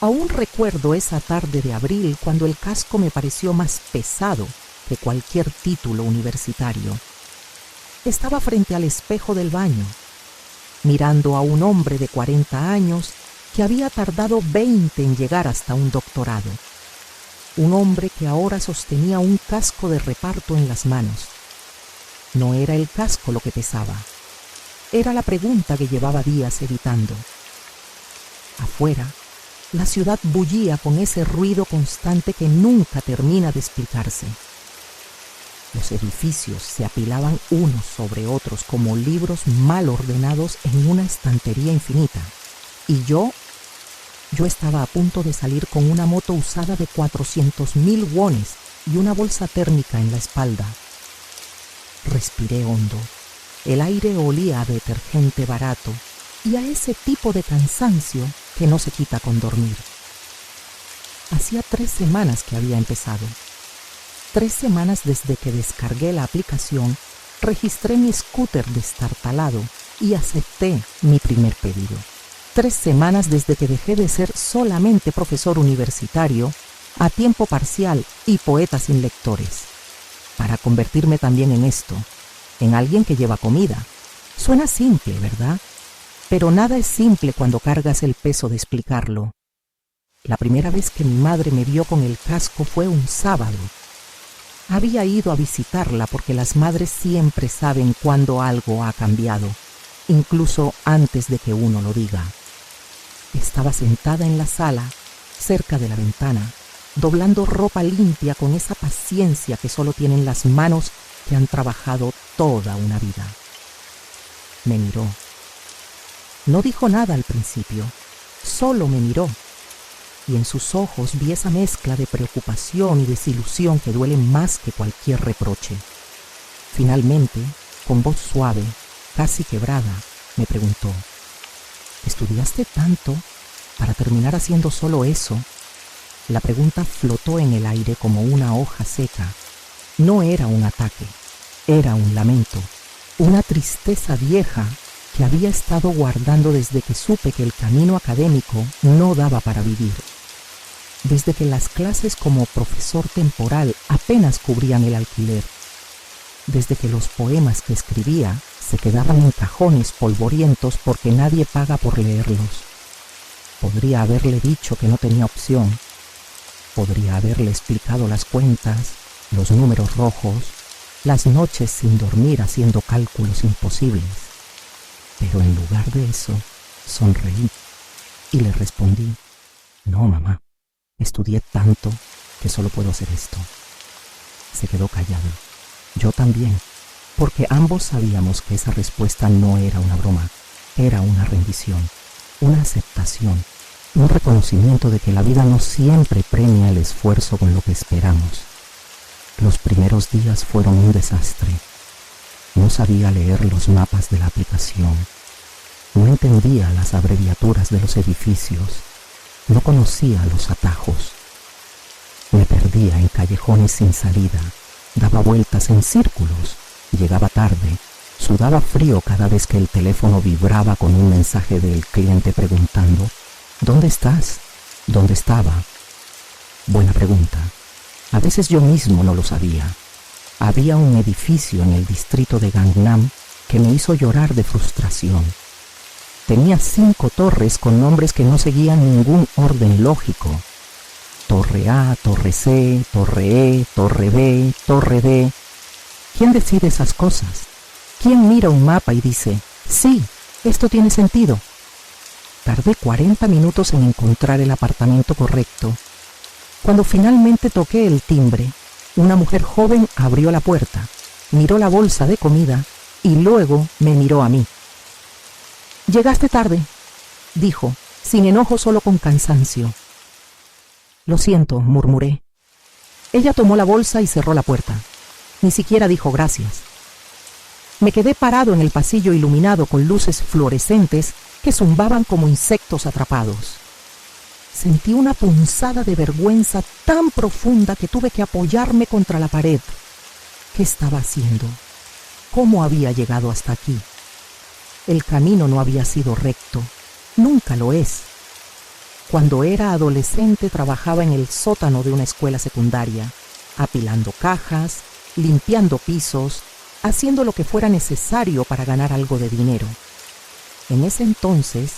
Aún recuerdo esa tarde de abril cuando el casco me pareció más pesado que cualquier título universitario. Estaba frente al espejo del baño, mirando a un hombre de 40 años que había tardado 20 en llegar hasta un doctorado. Un hombre que ahora sostenía un casco de reparto en las manos. No era el casco lo que pesaba, era la pregunta que llevaba días evitando. Afuera, la ciudad bullía con ese ruido constante que nunca termina de explicarse. Los edificios se apilaban unos sobre otros como libros mal ordenados en una estantería infinita. Y yo estaba a punto de salir con una moto usada de 400,000 wones y una bolsa térmica en la espalda. Respiré hondo. El aire olía a detergente barato y a ese tipo de cansancio que no se quita con dormir. Hacía 3 semanas que había empezado. 3 semanas desde que descargué la aplicación, registré mi scooter destartalado y acepté mi primer pedido. 3 semanas desde que dejé de ser solamente profesor universitario, a tiempo parcial y poeta sin lectores, para convertirme también en esto, en alguien que lleva comida. Suena simple, ¿verdad? Pero nada es simple cuando cargas el peso de explicarlo. La primera vez que mi madre me vio con el casco fue un sábado. Había ido a visitarla porque las madres siempre saben cuándo algo ha cambiado, incluso antes de que uno lo diga. Estaba sentada en la sala, cerca de la ventana, doblando ropa limpia con esa paciencia que solo tienen las manos que han trabajado toda una vida. Me miró. No dijo nada al principio, solo me miró. Y en sus ojos vi esa mezcla de preocupación y desilusión que duele más que cualquier reproche. Finalmente, con voz suave, casi quebrada, me preguntó: ¿estudiaste tanto para terminar haciendo solo eso? La pregunta flotó en el aire como una hoja seca. No era un ataque, era un lamento, una tristeza vieja que había estado guardando desde que supe que el camino académico no daba para vivir. Desde que las clases como profesor temporal apenas cubrían el alquiler. Desde que los poemas que escribía se quedaban en cajones polvorientos porque nadie paga por leerlos. Podría haberle dicho que no tenía opción. Podría haberle explicado las cuentas, los números rojos, las noches sin dormir haciendo cálculos imposibles. Pero en lugar de eso, sonreí y le respondí: no, mamá, estudié tanto que solo puedo hacer esto. Se quedó callado. Yo también, porque ambos sabíamos que esa respuesta no era una broma, era una rendición, una aceptación, un reconocimiento de que la vida no siempre premia el esfuerzo con lo que esperamos. Los primeros días fueron un desastre. No sabía leer los mapas de la aplicación. No entendía las abreviaturas de los edificios. No conocía los atajos. Me perdía en callejones sin salida. Daba vueltas en círculos. Llegaba tarde. Sudaba frío cada vez que el teléfono vibraba con un mensaje del cliente preguntando: ¿dónde estás? ¿Dónde estaba? Buena pregunta. A veces yo mismo no lo sabía. Había un edificio en el distrito de Gangnam que me hizo llorar de frustración. Tenía 5 torres con nombres que no seguían ningún orden lógico. Torre A, Torre C, Torre E, Torre B, Torre D. ¿Quién decide esas cosas? ¿Quién mira un mapa y dice: sí, esto tiene sentido? Tardé 40 minutos en encontrar el apartamento correcto. Cuando finalmente toqué el timbre, una mujer joven abrió la puerta, miró la bolsa de comida y luego me miró a mí. «Llegaste tarde», dijo, sin enojo, solo con cansancio. «Lo siento», murmuré. Ella tomó la bolsa y cerró la puerta. Ni siquiera dijo gracias. Me quedé parado en el pasillo iluminado con luces fluorescentes que zumbaban como insectos atrapados. Sentí una punzada de vergüenza tan profunda que tuve que apoyarme contra la pared. ¿Qué estaba haciendo? ¿Cómo había llegado hasta aquí? El camino no había sido recto. Nunca lo es. Cuando era adolescente trabajaba en el sótano de una escuela secundaria, apilando cajas, limpiando pisos, haciendo lo que fuera necesario para ganar algo de dinero. En ese entonces,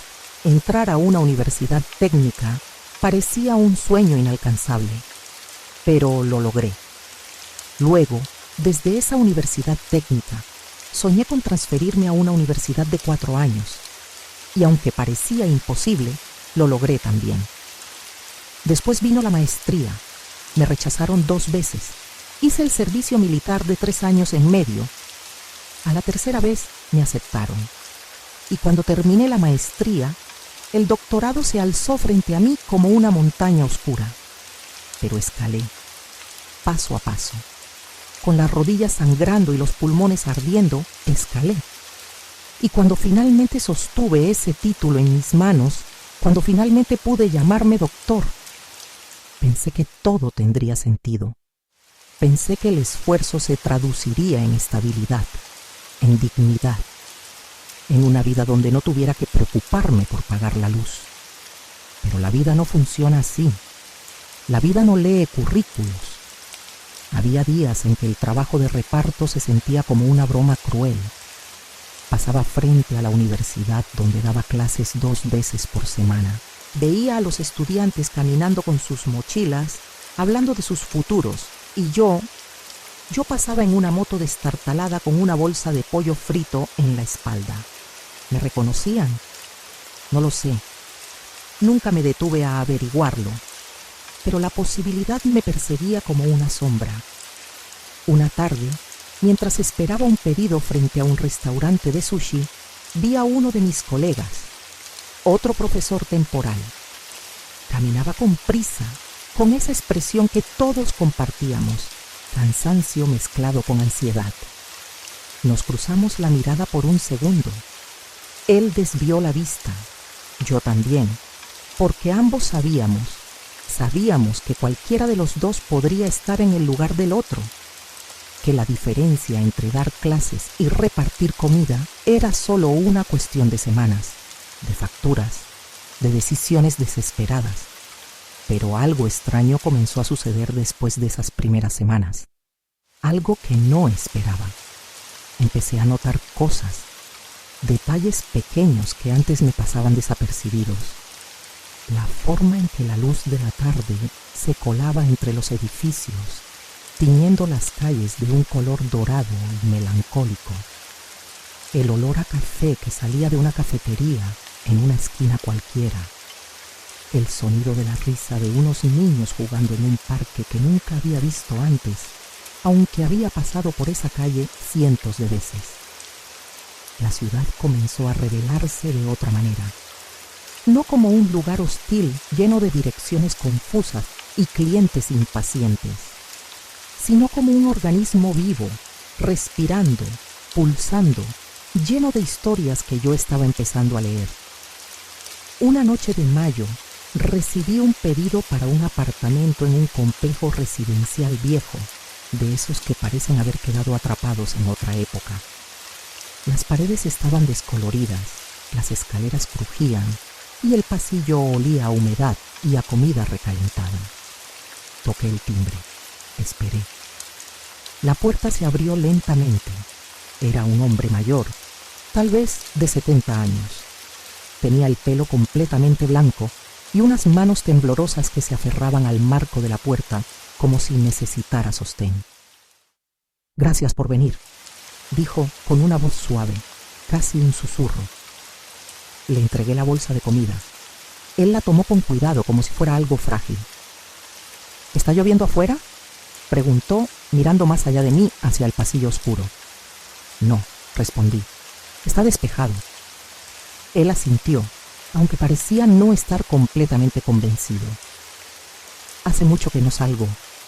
entrar a una universidad técnica parecía un sueño inalcanzable, pero lo logré. Luego, desde esa universidad técnica, soñé con transferirme a una universidad de 4 años, y aunque parecía imposible, lo logré también. Después vino la maestría. Me rechazaron 2 veces. Hice el servicio militar de 3 años en medio. A la tercera vez me aceptaron. Y cuando terminé la maestría, el doctorado se alzó frente a mí como una montaña oscura. Pero escalé, paso a paso. Con las rodillas sangrando y los pulmones ardiendo, escalé. Y cuando finalmente sostuve ese título en mis manos, cuando finalmente pude llamarme doctor, pensé que todo tendría sentido. Pensé que el esfuerzo se traduciría en estabilidad, en dignidad, en una vida donde no tuviera que preocuparme por pagar la luz. Pero la vida no funciona así. La vida no lee currículos. Había días en que el trabajo de reparto se sentía como una broma cruel. Pasaba frente a la universidad donde daba clases 2 veces por semana. Veía a los estudiantes caminando con sus mochilas, hablando de sus futuros, y yo pasaba en una moto destartalada con una bolsa de pollo frito en la espalda. ¿Me reconocían? No lo sé. Nunca me detuve a averiguarlo, pero la posibilidad me perseguía como una sombra. Una tarde, mientras esperaba un pedido frente a un restaurante de sushi, vi a uno de mis colegas, otro profesor temporal. Caminaba con prisa, con esa expresión que todos compartíamos, cansancio mezclado con ansiedad. Nos cruzamos la mirada por un segundo. Él desvió la vista, yo también, porque ambos sabíamos que cualquiera de los dos podría estar en el lugar del otro, que la diferencia entre dar clases y repartir comida era solo una cuestión de semanas, de facturas, de decisiones desesperadas. Pero algo extraño comenzó a suceder después de esas primeras semanas. Algo que no esperaba. Empecé a notar cosas, detalles pequeños que antes me pasaban desapercibidos. La forma en que la luz de la tarde se colaba entre los edificios, tiñendo las calles de un color dorado y melancólico. El olor a café que salía de una cafetería en una esquina cualquiera. El sonido de la risa de unos niños jugando en un parque que nunca había visto antes, aunque había pasado por esa calle cientos de veces. La ciudad comenzó a revelarse de otra manera. No como un lugar hostil lleno de direcciones confusas y clientes impacientes, sino como un organismo vivo, respirando, pulsando, lleno de historias que yo estaba empezando a leer. Una noche de mayo recibí un pedido para un apartamento en un complejo residencial viejo, de esos que parecen haber quedado atrapados en otra época. Las paredes estaban descoloridas, las escaleras crujían y el pasillo olía a humedad y a comida recalentada. Toqué el timbre. Esperé. La puerta se abrió lentamente. Era un hombre mayor, tal vez de 70 años. Tenía el pelo completamente blanco y unas manos temblorosas que se aferraban al marco de la puerta como si necesitara sostén. «Gracias por venir», dijo con una voz suave, casi un susurro. Le entregué la bolsa de comida. Él la tomó con cuidado, como si fuera algo frágil. «¿Está lloviendo afuera?», preguntó, mirando más allá de mí hacia el pasillo oscuro. «No», respondí. «Está despejado». Él asintió, aunque parecía no estar completamente convencido. «Hace mucho que no salgo»,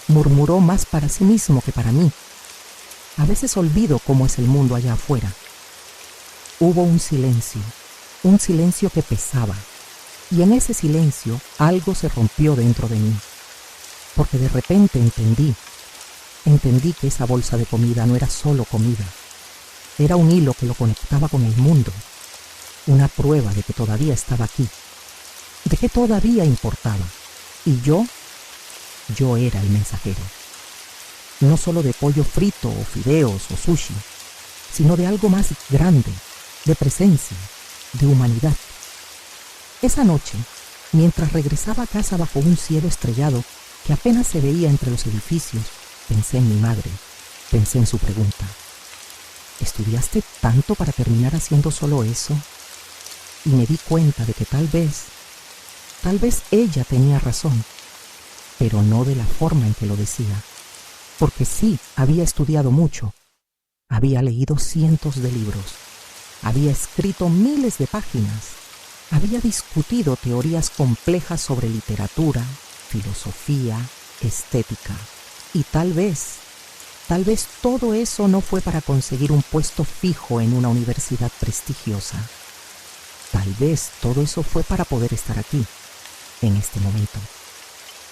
murmuró más para sí mismo que para mí. «A veces olvido cómo es el mundo allá afuera». Hubo un silencio que pesaba, y en ese silencio algo se rompió dentro de mí, porque de repente entendí que esa bolsa de comida no era solo comida, era un hilo que lo conectaba con el mundo, una prueba de que todavía estaba aquí. de qué todavía importaba. Y yo era el mensajero. No solo de pollo frito o fideos o sushi, sino de algo más grande, de presencia, de humanidad. Esa noche, mientras regresaba a casa bajo un cielo estrellado que apenas se veía entre los edificios, pensé en mi madre, pensé en su pregunta. ¿Estudiaste tanto para terminar haciendo solo eso? Y me di cuenta de que tal vez ella tenía razón, pero no de la forma en que lo decía, porque sí, había estudiado mucho, había leído cientos de libros, había escrito miles de páginas, había discutido teorías complejas sobre literatura, filosofía, estética, y tal vez todo eso no fue para conseguir un puesto fijo en una universidad prestigiosa. Tal vez todo eso fue para poder estar aquí, en este momento,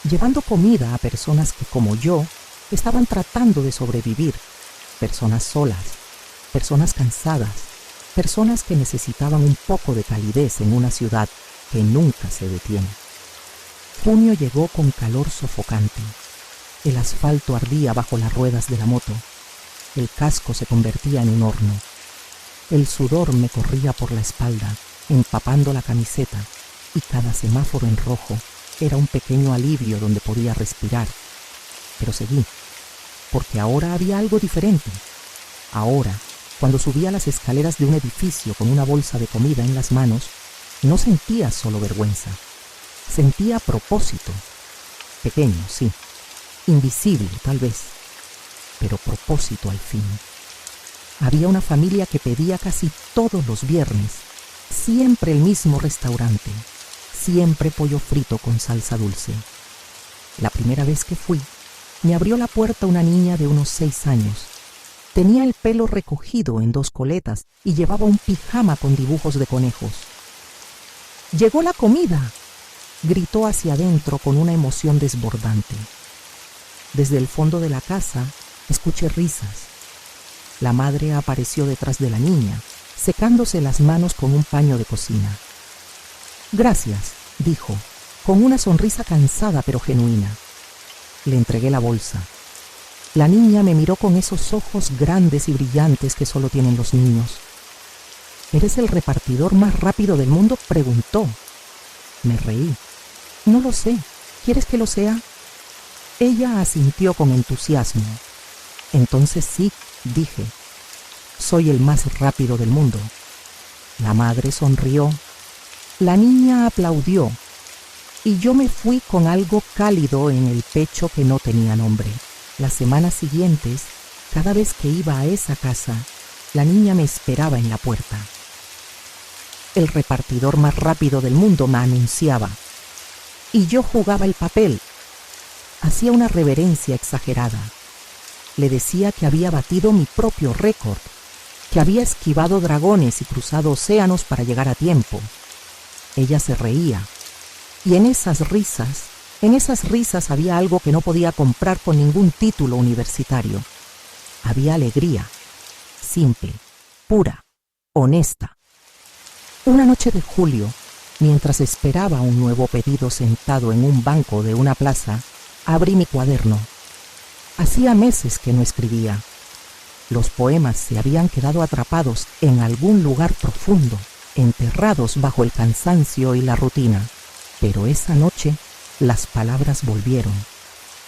llevando comida a personas que, como yo, estaban tratando de sobrevivir, personas solas, personas cansadas, personas que necesitaban un poco de calidez en una ciudad que nunca se detiene. Junio llegó con calor sofocante. El asfalto ardía bajo las ruedas de la moto. El casco se convertía en un horno. El sudor me corría por la espalda, empapando la camiseta, y cada semáforo en rojo era un pequeño alivio donde podía respirar. Pero seguí, porque ahora había algo diferente. Ahora, cuando subía las escaleras de un edificio con una bolsa de comida en las manos, no sentía solo vergüenza. Sentía propósito. Pequeño, sí. Invisible, tal vez. Pero propósito al fin. Había una familia que pedía casi todos los viernes, siempre el mismo restaurante, siempre pollo frito con salsa dulce. La primera vez que fui, me abrió la puerta una niña de unos 6 años. Tenía el pelo recogido en 2 coletas y llevaba un pijama con dibujos de conejos. ¡Llegó la comida!, gritó hacia adentro con una emoción desbordante. Desde el fondo de la casa escuché risas. La madre apareció detrás de la niña, secándose las manos con un paño de cocina. «Gracias», dijo, con una sonrisa cansada pero genuina. Le entregué la bolsa. La niña me miró con esos ojos grandes y brillantes que solo tienen los niños. «¿Eres el repartidor más rápido del mundo?», preguntó. Me reí. «No lo sé. ¿Quieres que lo sea?». Ella asintió con entusiasmo. «Entonces sí», dije. «Soy el más rápido del mundo». La madre sonrió. La niña aplaudió. Y yo me fui con algo cálido en el pecho que no tenía nombre. Las semanas siguientes, cada vez que iba a esa casa, la niña me esperaba en la puerta. «El repartidor más rápido del mundo», me anunciaba. Y yo jugaba el papel. Hacía una reverencia exagerada. Le decía que había batido mi propio récord, que había esquivado dragones y cruzado océanos para llegar a tiempo. Ella se reía. Y en esas risas había algo que no podía comprar con ningún título universitario. Había alegría, simple, pura, honesta. Una noche de julio, mientras esperaba un nuevo pedido sentado en un banco de una plaza, abrí mi cuaderno. Hacía meses que no escribía. Los poemas se habían quedado atrapados en algún lugar profundo, enterrados bajo el cansancio y la rutina. Pero esa noche las palabras volvieron,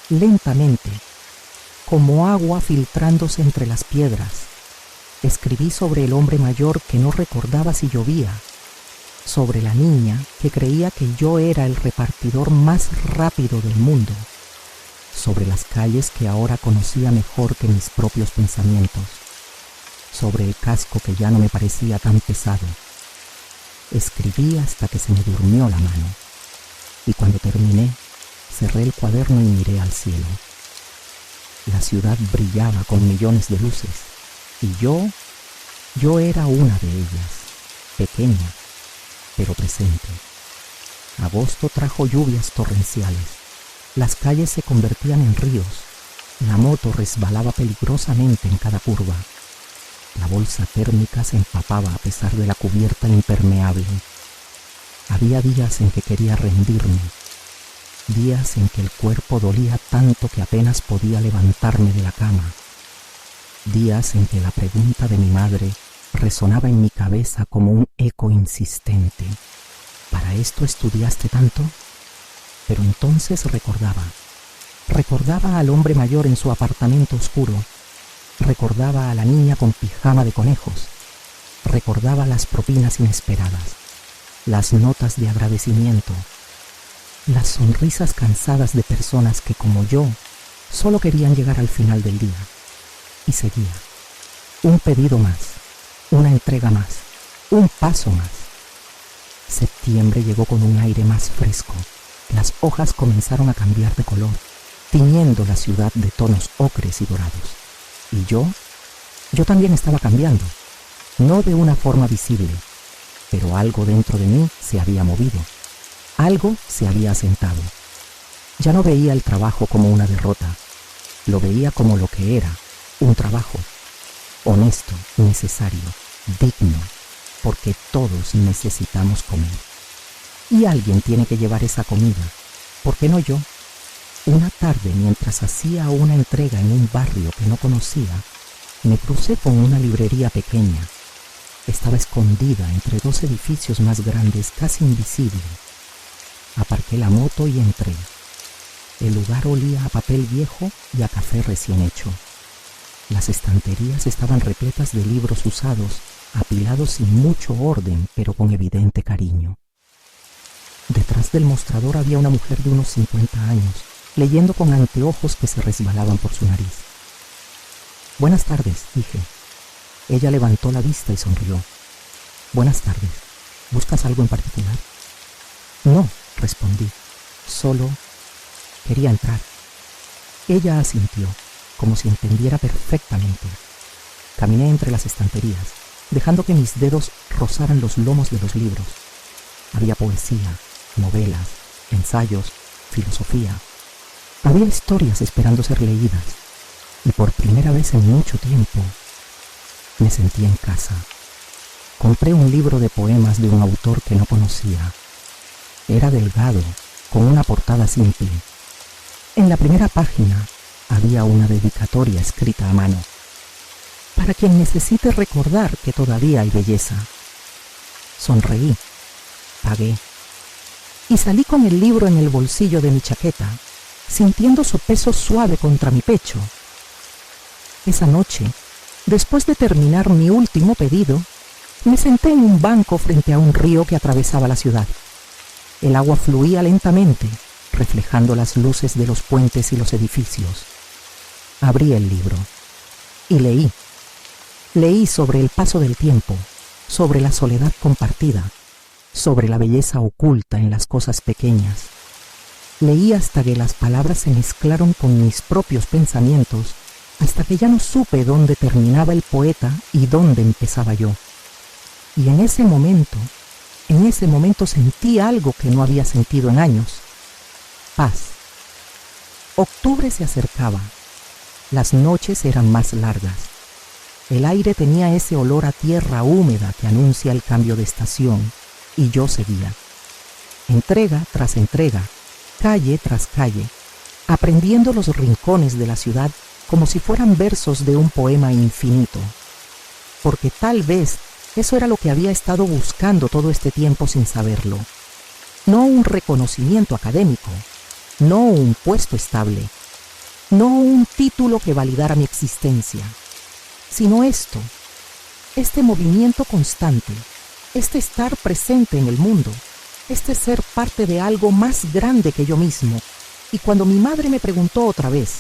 lentamente, como agua filtrándose entre las piedras. Escribí sobre el hombre mayor que no recordaba si llovía, sobre la niña que creía que yo era el repartidor más rápido del mundo, sobre las calles que ahora conocía mejor que mis propios pensamientos, sobre el casco que ya no me parecía tan pesado. Escribí hasta que se me durmió la mano, y cuando terminé, cerré el cuaderno y miré al cielo. La ciudad brillaba con millones de luces, y yo era una de ellas, pequeña, pero presente. Agosto trajo lluvias torrenciales. Las calles se convertían en ríos. La moto resbalaba peligrosamente en cada curva. La bolsa térmica se empapaba a pesar de la cubierta impermeable. Había días en que quería rendirme, días en que el cuerpo dolía tanto que apenas podía levantarme de la cama, días en que la pregunta de mi madre resonaba en mi cabeza como un eco insistente. ¿Para esto estudiaste tanto? Pero entonces recordaba al hombre mayor en su apartamento oscuro, recordaba a la niña con pijama de conejos, recordaba las propinas inesperadas, las notas de agradecimiento, las sonrisas cansadas de personas que, como yo, solo querían llegar al final del día. Y seguía. Un pedido más, una entrega más, un paso más. Septiembre llegó con un aire más fresco. Las hojas comenzaron a cambiar de color, tiñendo la ciudad de tonos ocres y dorados. Y yo también estaba cambiando, no de una forma visible, pero algo dentro de mí se había movido, algo se había asentado. Ya no veía el trabajo como una derrota, lo veía como lo que era, un trabajo, honesto, necesario, digno, porque todos necesitamos comer. Y alguien tiene que llevar esa comida, ¿por qué no yo? Una tarde, mientras hacía una entrega en un barrio que no conocía, me crucé con una librería pequeña. Estaba escondida entre dos edificios más grandes, casi invisible. Aparqué la moto y entré. El lugar olía a papel viejo y a café recién hecho. Las estanterías estaban repletas de libros usados, apilados sin mucho orden, pero con evidente cariño. Detrás del mostrador había una mujer de unos 50 años, leyendo con anteojos que se resbalaban por su nariz. «Buenas tardes», dije. Ella levantó la vista y sonrió. «Buenas tardes. ¿Buscas algo en particular?» «No», respondí. «Solo quería entrar». Ella asintió, como si entendiera perfectamente. Caminé entre las estanterías, dejando que mis dedos rozaran los lomos de los libros. Había poesía, novelas, ensayos, filosofía. Había historias esperando ser leídas, y por primera vez en mucho tiempo me sentí en casa. Compré un libro de poemas de un autor que no conocía. Era delgado, con una portada simple. En la primera página había una dedicatoria escrita a mano. Para quien necesite recordar que todavía hay belleza. Sonreí, pagué, y salí con el libro en el bolsillo de mi chaqueta, sintiendo su peso suave contra mi pecho. Esa noche, después de terminar mi último pedido, me senté en un banco frente a un río que atravesaba la ciudad. El agua fluía lentamente, reflejando las luces de los puentes y los edificios. Abrí el libro y leí. Leí sobre el paso del tiempo, sobre la soledad compartida, sobre la belleza oculta en las cosas pequeñas. Leí hasta que las palabras se mezclaron con mis propios pensamientos, hasta que ya no supe dónde terminaba el poeta y dónde empezaba yo. Y en ese momento sentí algo que no había sentido en años. Paz. Octubre se acercaba. Las noches eran más largas. El aire tenía ese olor a tierra húmeda que anuncia el cambio de estación, y yo seguía. Entrega tras entrega, calle tras calle, aprendiendo los rincones de la ciudad como si fueran versos de un poema infinito. Porque tal vez eso era lo que había estado buscando todo este tiempo sin saberlo. No un reconocimiento académico, no un puesto estable, no un título que validara mi existencia, sino esto, este movimiento constante, este estar presente en el mundo, este ser parte de algo más grande que yo mismo. Y cuando mi madre me preguntó otra vez,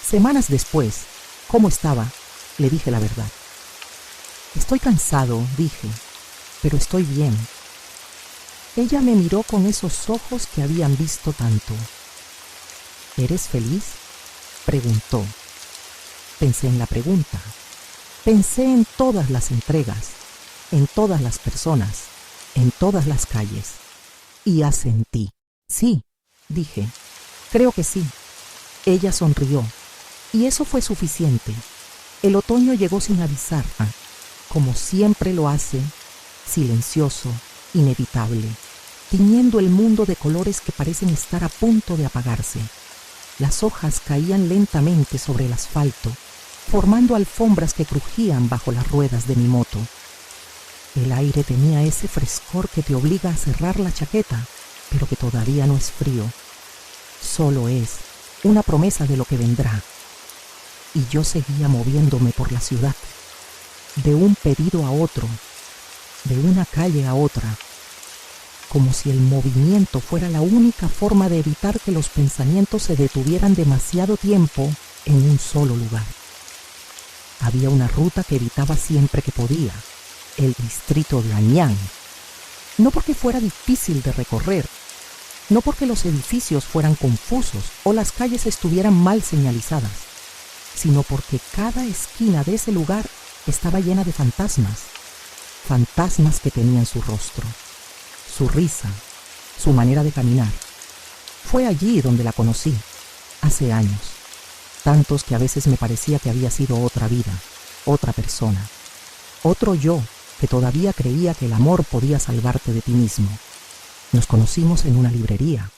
semanas después, cómo estaba, le dije la verdad. Estoy cansado, dije, pero estoy bien. Ella me miró con esos ojos que habían visto tanto. ¿Eres feliz?, preguntó. Pensé en la pregunta. Pensé en todas las entregas, en todas las personas, en todas las calles. Y asentí. Sí, dije, creo que sí. Ella sonrió. Y eso fue suficiente. El otoño llegó sin avisar, como siempre lo hace, silencioso, inevitable, tiñendo el mundo de colores que parecen estar a punto de apagarse. Las hojas caían lentamente sobre el asfalto, formando alfombras que crujían bajo las ruedas de mi moto. El aire tenía ese frescor que te obliga a cerrar la chaqueta, pero que todavía no es frío. Solo es una promesa de lo que vendrá. Y yo seguía moviéndome por la ciudad, de un pedido a otro, de una calle a otra, como si el movimiento fuera la única forma de evitar que los pensamientos se detuvieran demasiado tiempo en un solo lugar. Había una ruta que evitaba siempre que podía, el distrito de Anyang. No porque fuera difícil de recorrer, no porque los edificios fueran confusos o las calles estuvieran mal señalizadas, sino porque cada esquina de ese lugar estaba llena de fantasmas, fantasmas que tenían su rostro, su risa, su manera de caminar. Fue allí donde la conocí, hace años, tantos que a veces me parecía que había sido otra vida, otra persona, otro yo que todavía creía que el amor podía salvarte de ti mismo. Nos conocimos en una librería.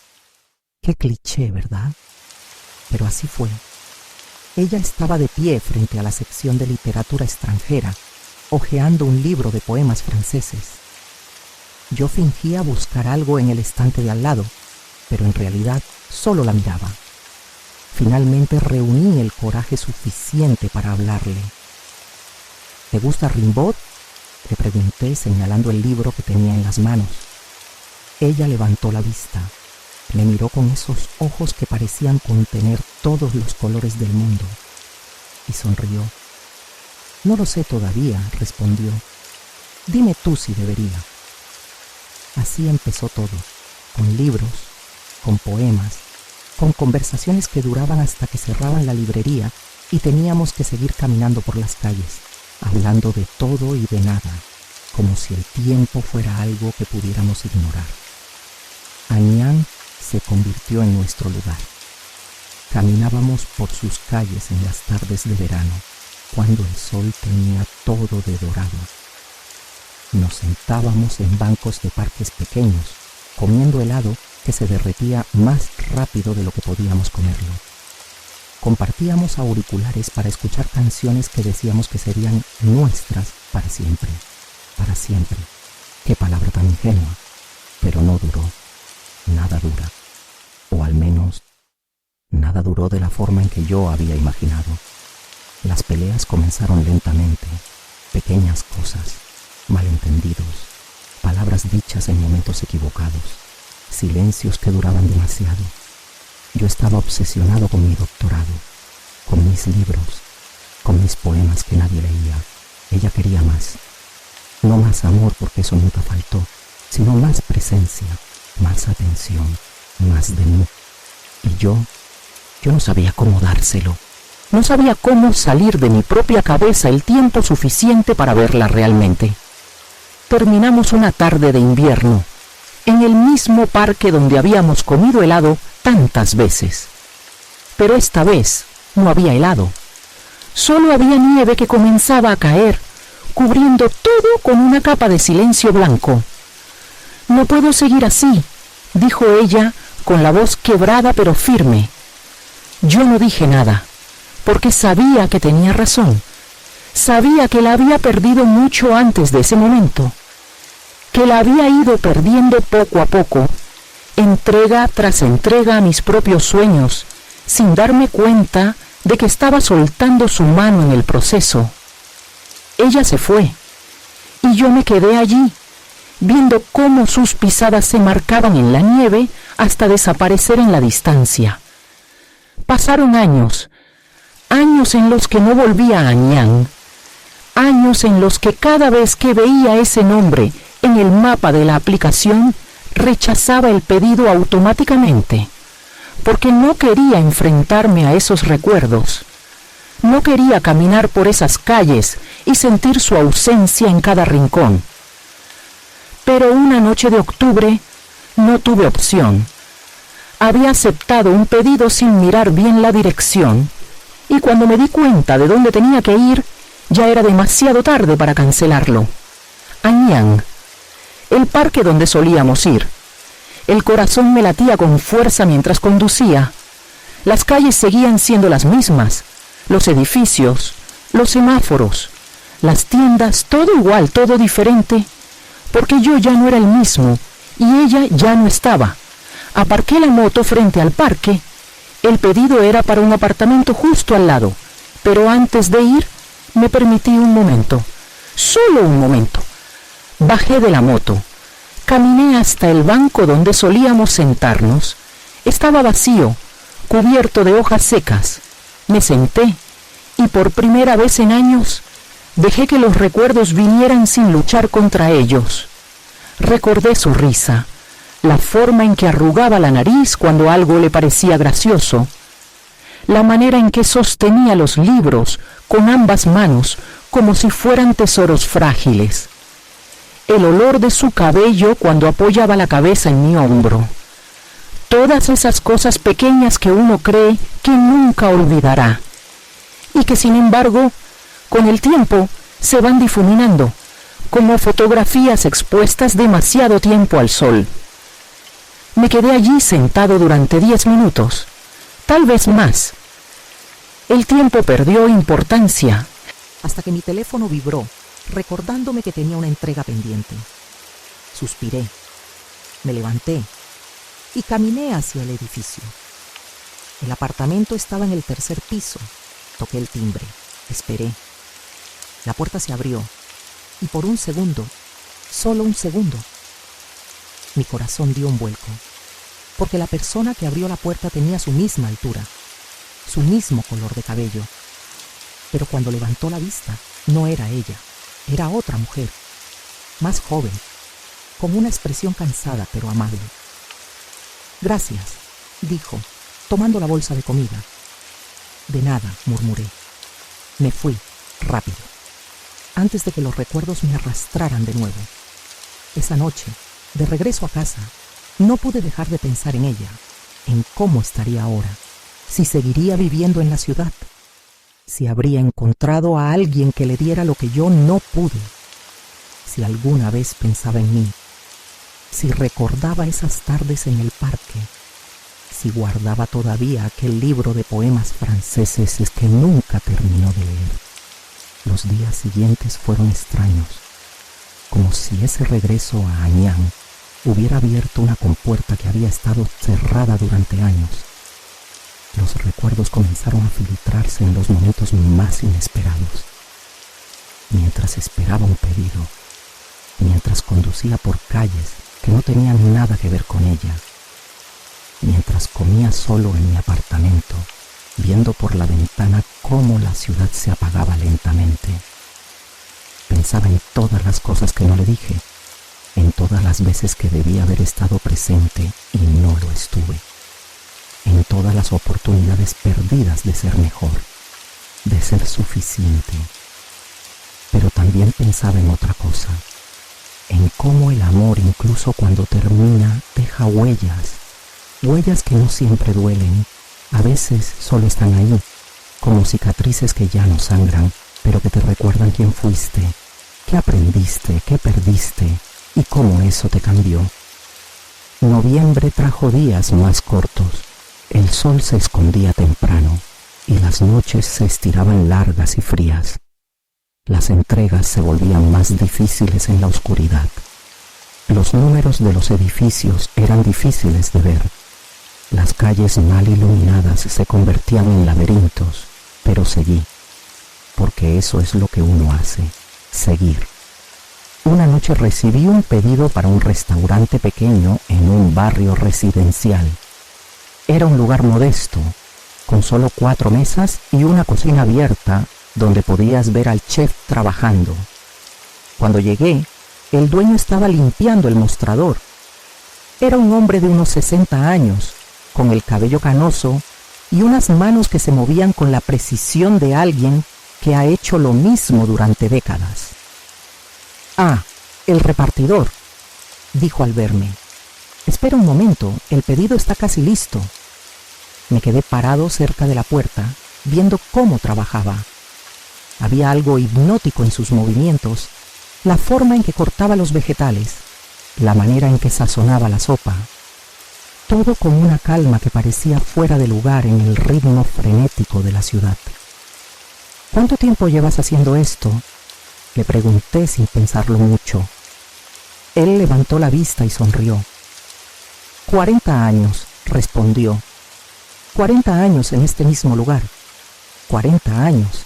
Qué cliché, ¿verdad? Pero así fue. Ella estaba de pie frente a la sección de literatura extranjera, hojeando un libro de poemas franceses. Yo fingía buscar algo en el estante de al lado, pero en realidad solo la miraba. Finalmente reuní el coraje suficiente para hablarle. ¿Te gusta Rimbaud?, le pregunté señalando el libro que tenía en las manos. Ella levantó la vista, me miró con esos ojos que parecían contener todos los colores del mundo y sonrió. No lo sé todavía, respondió. Dime tú si debería. Así empezó todo, con libros, con poemas, con conversaciones que duraban hasta que cerraban la librería y teníamos que seguir caminando por las calles, hablando de todo y de nada, como si el tiempo fuera algo que pudiéramos ignorar. Anyang se convirtió en nuestro lugar. Caminábamos por sus calles en las tardes de verano, cuando el sol tenía todo de dorado. Nos sentábamos en bancos de parques pequeños, comiendo helado que se derretía más rápido de lo que podíamos comerlo. Compartíamos auriculares para escuchar canciones que decíamos que serían nuestras para siempre. Para siempre. Qué palabra tan ingenua. Pero no duró. Nada dura. O al menos, nada duró de la forma en que yo había imaginado. Las peleas comenzaron lentamente. Pequeñas cosas. Malentendidos. Palabras dichas en momentos equivocados. Silencios que duraban demasiado. Yo estaba obsesionado con mi doctorado, con mis libros, con mis poemas que nadie leía. Ella quería más. No más amor, porque eso nunca faltó, sino más presencia, más atención, más de mí. Y yo no sabía cómo dárselo. No sabía cómo salir de mi propia cabeza el tiempo suficiente para verla realmente. Terminamos una tarde de invierno, en el mismo parque donde habíamos comido helado tantas veces. Pero esta vez no había helado. Solo había nieve que comenzaba a caer, cubriendo todo con una capa de silencio blanco. «No puedo seguir así», dijo ella con la voz quebrada pero firme. Yo no dije nada, porque sabía que tenía razón. Sabía que la había perdido mucho antes de ese momento, que la había ido perdiendo poco a poco, entrega tras entrega a mis propios sueños, sin darme cuenta de que estaba soltando su mano en el proceso. Ella se fue, y yo me quedé allí, viendo cómo sus pisadas se marcaban en la nieve hasta desaparecer en la distancia. Pasaron años, años en los que no volvía a Anyang, años en los que cada vez que veía ese nombre en el mapa de la aplicación, rechazaba el pedido automáticamente, porque no quería enfrentarme a esos recuerdos. No quería caminar por esas calles y sentir su ausencia en cada rincón. Pero una noche de octubre no tuve opción. Había aceptado un pedido sin mirar bien la dirección, y cuando me di cuenta de dónde tenía que ir, ya era demasiado tarde para cancelarlo. Anyang, el parque donde solíamos ir, El corazón me latía con fuerza mientras conducía. Las calles seguían siendo las mismas, los edificios, los semáforos, las tiendas, todo igual, todo diferente, porque yo ya no era el mismo y ella ya no estaba. Aparqué la moto frente al parque. El pedido era para un apartamento justo al lado, pero antes de ir me permití un momento, solo un momento. Bajé de la moto, caminé hasta el banco donde solíamos sentarnos. Estaba vacío, cubierto de hojas secas. Me senté y por primera vez en años dejé que los recuerdos vinieran sin luchar contra ellos. Recordé su risa, la forma en que arrugaba la nariz cuando algo le parecía gracioso, la manera en que sostenía los libros con ambas manos como si fueran tesoros frágiles, el olor de su cabello cuando apoyaba la cabeza en mi hombro. Todas esas cosas pequeñas que uno cree que nunca olvidará y que sin embargo con el tiempo se van difuminando como fotografías expuestas demasiado tiempo al sol. Me quedé allí sentado durante 10 minutos, tal vez más. El tiempo perdió importancia hasta que mi teléfono vibró, recordándome que tenía una entrega pendiente. Suspiré, me levanté y caminé hacia el edificio. El apartamento estaba en el 3er piso. Toqué el timbre, esperé. La puerta se abrió y por un segundo, solo un segundo, mi corazón dio un vuelco, porque la persona que abrió la puerta tenía su misma altura, su mismo color de cabello. Pero cuando levantó la vista, no era ella, era otra mujer, más joven, con una expresión cansada pero amable. «Gracias», dijo, tomando la bolsa de comida. «De nada», murmuré. Me fui, rápido, antes de que los recuerdos me arrastraran de nuevo. Esa noche, de regreso a casa, no pude dejar de pensar en ella, en cómo estaría ahora, si seguiría viviendo en la ciudad, si habría encontrado a alguien que le diera lo que yo no pude, si alguna vez pensaba en mí, si recordaba esas tardes en el parque, si guardaba todavía aquel libro de poemas franceses que nunca terminó de leer. Los días siguientes fueron extraños, como si ese regreso a Anyang hubiera abierto una compuerta que había estado cerrada durante años. Los recuerdos comenzaron a filtrarse en los momentos más inesperados. Mientras esperaba un pedido, mientras conducía por calles que no tenían nada que ver con ella, mientras comía solo en mi apartamento, viendo por la ventana cómo la ciudad se apagaba lentamente. Pensaba en todas las cosas que no le dije, en todas las veces que debía haber estado presente y no lo estuve, en todas las oportunidades perdidas de ser mejor, de ser suficiente. Pero también pensaba en otra cosa, en cómo el amor, incluso cuando termina, deja huellas, huellas que no siempre duelen, a veces solo están ahí, como cicatrices que ya no sangran, pero que te recuerdan quién fuiste, qué aprendiste, qué perdiste y cómo eso te cambió. Noviembre trajo días más cortos, el sol se escondía temprano y las noches se estiraban largas y frías. Las entregas se volvían más difíciles en la oscuridad. Los números de los edificios eran difíciles de ver. Las calles mal iluminadas se convertían en laberintos, pero seguí, porque eso es lo que uno hace, seguir. Una noche recibí un pedido para un restaurante pequeño en un barrio residencial. Era un lugar modesto, con solo 4 mesas y una cocina abierta donde podías ver al chef trabajando. Cuando llegué, el dueño estaba limpiando el mostrador. Era un hombre de unos 60 años, con el cabello canoso y unas manos que se movían con la precisión de alguien que ha hecho lo mismo durante décadas. «Ah, el repartidor», dijo al verme. «Espera un momento, el pedido está casi listo». Me quedé parado cerca de la puerta, viendo cómo trabajaba. Había algo hipnótico en sus movimientos, la forma en que cortaba los vegetales, la manera en que sazonaba la sopa, todo con una calma que parecía fuera de lugar en el ritmo frenético de la ciudad. ¿Cuánto tiempo llevas haciendo esto?, le pregunté sin pensarlo mucho. Él levantó la vista y sonrió. 40 años, respondió. 40 años en este mismo lugar. 40 años.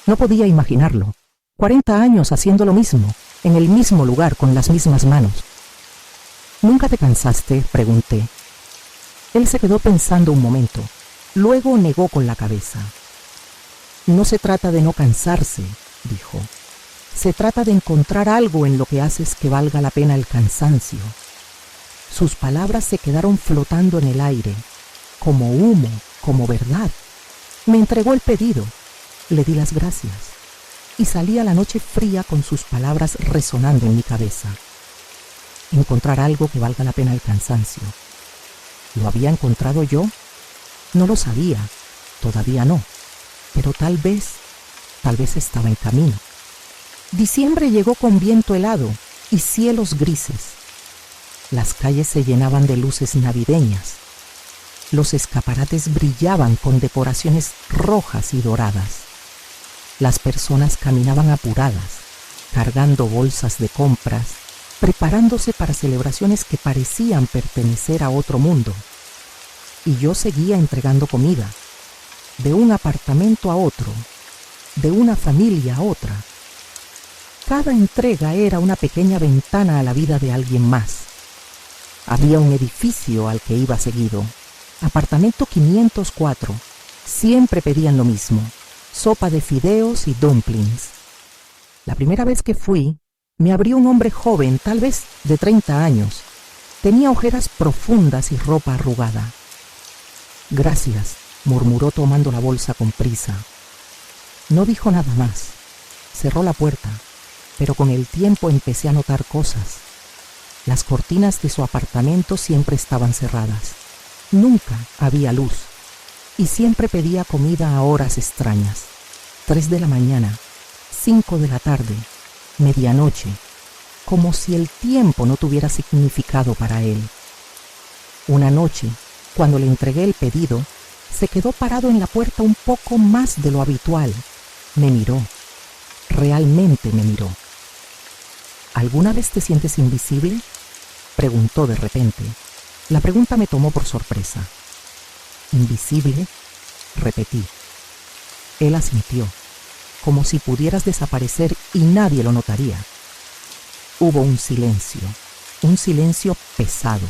No podía imaginarlo. 40 años haciendo lo mismo, en el mismo lugar, con las mismas manos. ¿Nunca te cansaste?, pregunté. Él se quedó pensando un momento. Luego negó con la cabeza. No se trata de no cansarse, dijo. Se trata de encontrar algo en lo que haces que valga la pena el cansancio. Sus palabras se quedaron flotando en el aire, como humo, como verdad. Me entregó el pedido, le di las gracias, y salí a la noche fría con sus palabras resonando en mi cabeza. Encontrar algo que valga la pena el cansancio. ¿Lo había encontrado yo? No lo sabía, todavía no, pero tal vez estaba en camino. Diciembre llegó con viento helado y cielos grises. Las calles se llenaban de luces navideñas. Los escaparates brillaban con decoraciones rojas y doradas. Las personas caminaban apuradas, cargando bolsas de compras, preparándose para celebraciones que parecían pertenecer a otro mundo. Y yo seguía entregando comida, de un apartamento a otro, de una familia a otra. Cada entrega era una pequeña ventana a la vida de alguien más. Había un edificio al que iba seguido, apartamento 504. Siempre pedían lo mismo, sopa de fideos y dumplings. La primera vez que fui, me abrió un hombre joven, tal vez de 30 años. Tenía ojeras profundas y ropa arrugada. Gracias, murmuró tomando la bolsa con prisa. No dijo nada más. Cerró la puerta, pero con el tiempo empecé a notar cosas. Las cortinas de su apartamento siempre estaban cerradas. Nunca había luz. Y siempre pedía comida a horas extrañas. 3 de la mañana, 5 de la tarde, medianoche, como si el tiempo no tuviera significado para él. Una noche, cuando le entregué el pedido, se quedó parado en la puerta un poco más de lo habitual. Me miró. Realmente me miró. ¿Alguna vez te sientes invisible?, preguntó de repente. La pregunta me tomó por sorpresa. ¿Invisible?, repetí. Él asintió, como si pudieras desaparecer y nadie lo notaría. Hubo un silencio pesado,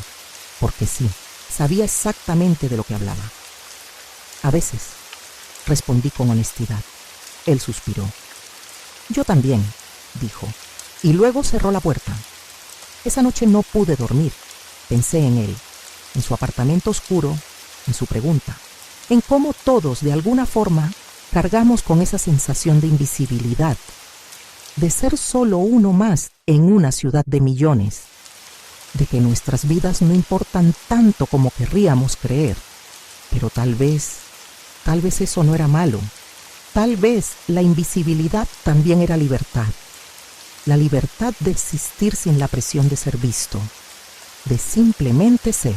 porque sí, sabía exactamente de lo que hablaba. A veces, respondí con honestidad. Él suspiró. Yo también, dijo, y luego cerró la puerta. Esa noche no pude dormir. Pensé en él, en su apartamento oscuro, en su pregunta, en cómo todos, de alguna forma, cargamos con esa sensación de invisibilidad, de ser solo uno más en una ciudad de millones, de que nuestras vidas no importan tanto como querríamos creer. Pero tal vez eso no era malo. Tal vez la invisibilidad también era libertad. La libertad de existir sin la presión de ser visto, de simplemente ser.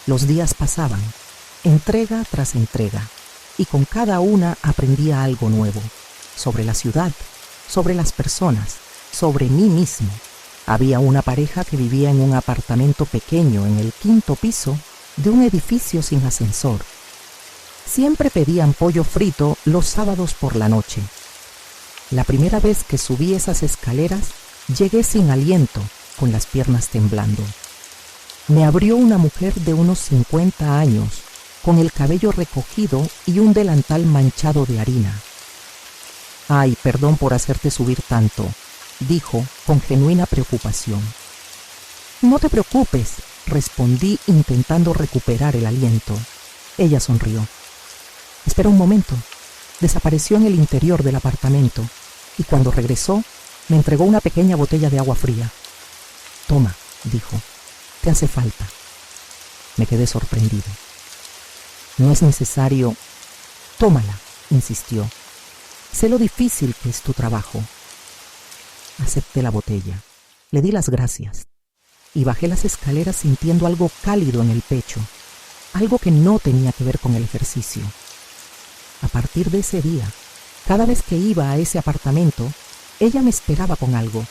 Los días pasaban, entrega tras entrega, y con cada una aprendía algo nuevo, sobre la ciudad, sobre las personas, sobre mí mismo. Había una pareja que vivía en un apartamento pequeño en el 5º piso de un edificio sin ascensor. Siempre pedían pollo frito los sábados por la noche. La primera vez que subí esas escaleras, llegué sin aliento, con las piernas temblando. Me abrió una mujer de unos 50 años, con el cabello recogido y un delantal manchado de harina. «Ay, perdón por hacerte subir tanto», dijo con genuina preocupación. «No te preocupes», respondí intentando recuperar el aliento. Ella sonrió. «Espera un momento». Desapareció en el interior del apartamento y cuando regresó me entregó una pequeña botella de agua fría. «Toma», dijo, «te hace falta». Me quedé sorprendido. «No es necesario». «Tómala», insistió. «Sé lo difícil que es tu trabajo». Acepté la botella. Le di las gracias. y bajé las escaleras sintiendo algo cálido en el pecho, algo que no tenía que ver con el ejercicio. A partir de ese día, cada vez que iba a ese apartamento, ella me esperaba con algo.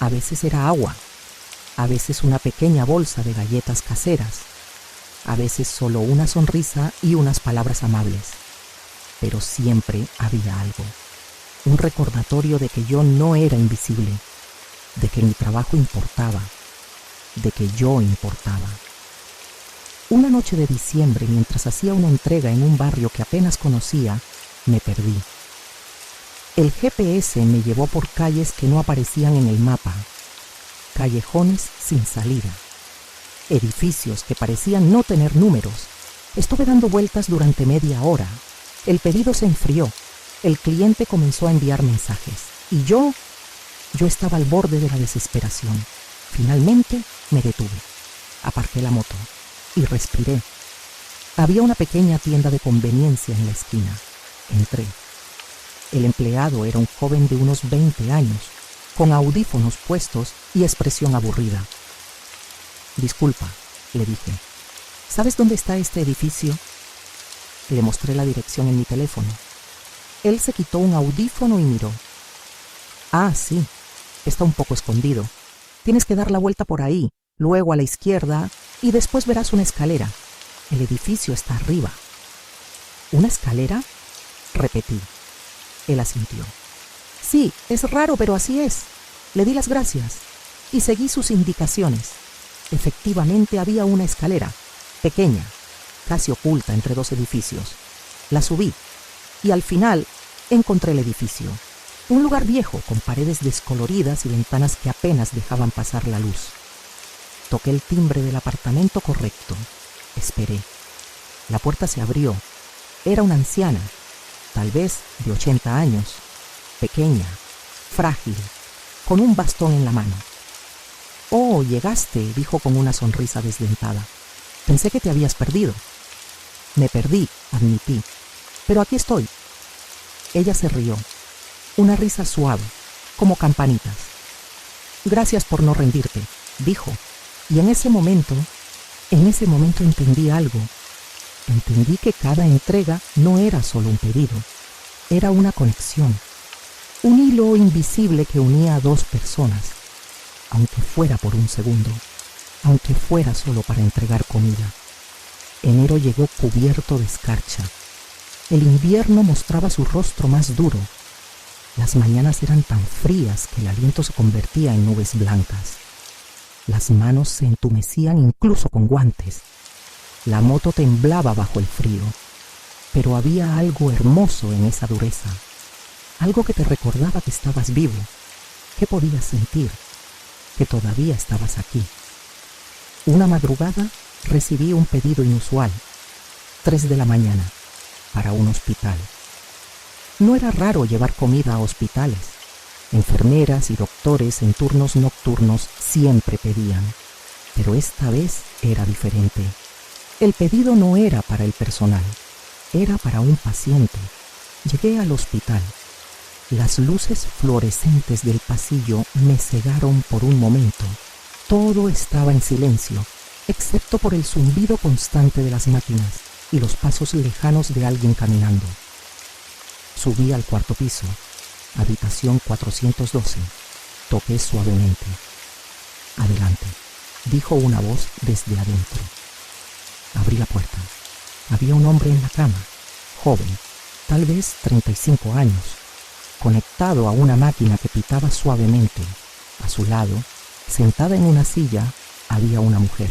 A veces era agua, a veces una pequeña bolsa de galletas caseras, a veces solo una sonrisa y unas palabras amables. Pero siempre había algo, un recordatorio de que yo no era invisible, de que mi trabajo importaba, de que yo importaba. Una noche de diciembre, mientras hacía una entrega en un barrio que apenas conocía, me perdí. El GPS me llevó por calles que no aparecían en el mapa, callejones sin salida, edificios que parecían no tener números. Estuve dando vueltas durante media hora. El pedido se enfrió. El cliente comenzó a enviar mensajes. Y yo estaba al borde de la desesperación. Finalmente me detuve. Aparqué la moto y respiré. Había una pequeña tienda de conveniencia en la esquina. Entré. El empleado era un joven de unos 20 años, con audífonos puestos y expresión aburrida. «Disculpa», le dije. «¿Sabes dónde está este edificio?» Le mostré la dirección en mi teléfono. Él se quitó un audífono y miró. «Ah, sí, está un poco escondido. Tienes que dar la vuelta por ahí, luego a la izquierda y después verás una escalera. El edificio está arriba». «¿Una escalera?», repetí. Él asintió. «Sí, es raro, pero así es». Le di las gracias y seguí sus indicaciones. Efectivamente había una escalera, pequeña, casi oculta entre dos edificios. La subí y al final encontré el edificio. Un lugar viejo con paredes descoloridas y ventanas que apenas dejaban pasar la luz. Toqué el timbre del apartamento correcto. Esperé. La puerta se abrió. Era una anciana, tal vez de 80 años, pequeña, frágil, con un bastón en la mano. «Oh, llegaste», dijo con una sonrisa desdentada. «Pensé que te habías perdido». «Me perdí», admití, «pero aquí estoy». Ella se rió, una risa suave, como campanitas. «Gracias por no rendirte», dijo, y en ese momento entendí algo. Entendí que cada entrega no era solo un pedido, era una conexión, un hilo invisible que unía a dos personas, aunque fuera por un segundo, aunque fuera solo para entregar comida. Enero llegó cubierto de escarcha. El invierno mostraba su rostro más duro. Las mañanas eran tan frías que el aliento se convertía en nubes blancas. Las manos se entumecían incluso con guantes. La moto temblaba bajo el frío, pero había algo hermoso en esa dureza, algo que te recordaba que estabas vivo, que podías sentir, que todavía estabas aquí. Una madrugada recibí un pedido inusual, 3 de la mañana, para un hospital. No era raro llevar comida a hospitales. Enfermeras y doctores en turnos nocturnos siempre pedían, pero esta vez era diferente. El pedido no era para el personal, era para un paciente. Llegué al hospital. Las luces fluorescentes del pasillo me cegaron por un momento. Todo estaba en silencio, excepto por el zumbido constante de las máquinas y los pasos lejanos de alguien caminando. Subí al cuarto piso, habitación 412. Toqué suavemente. «Adelante», dijo una voz desde adentro. Abrí la puerta. Había un hombre en la cama, joven, tal vez 35 años, conectado a una máquina que pitaba suavemente. A su lado, sentada en una silla, había una mujer.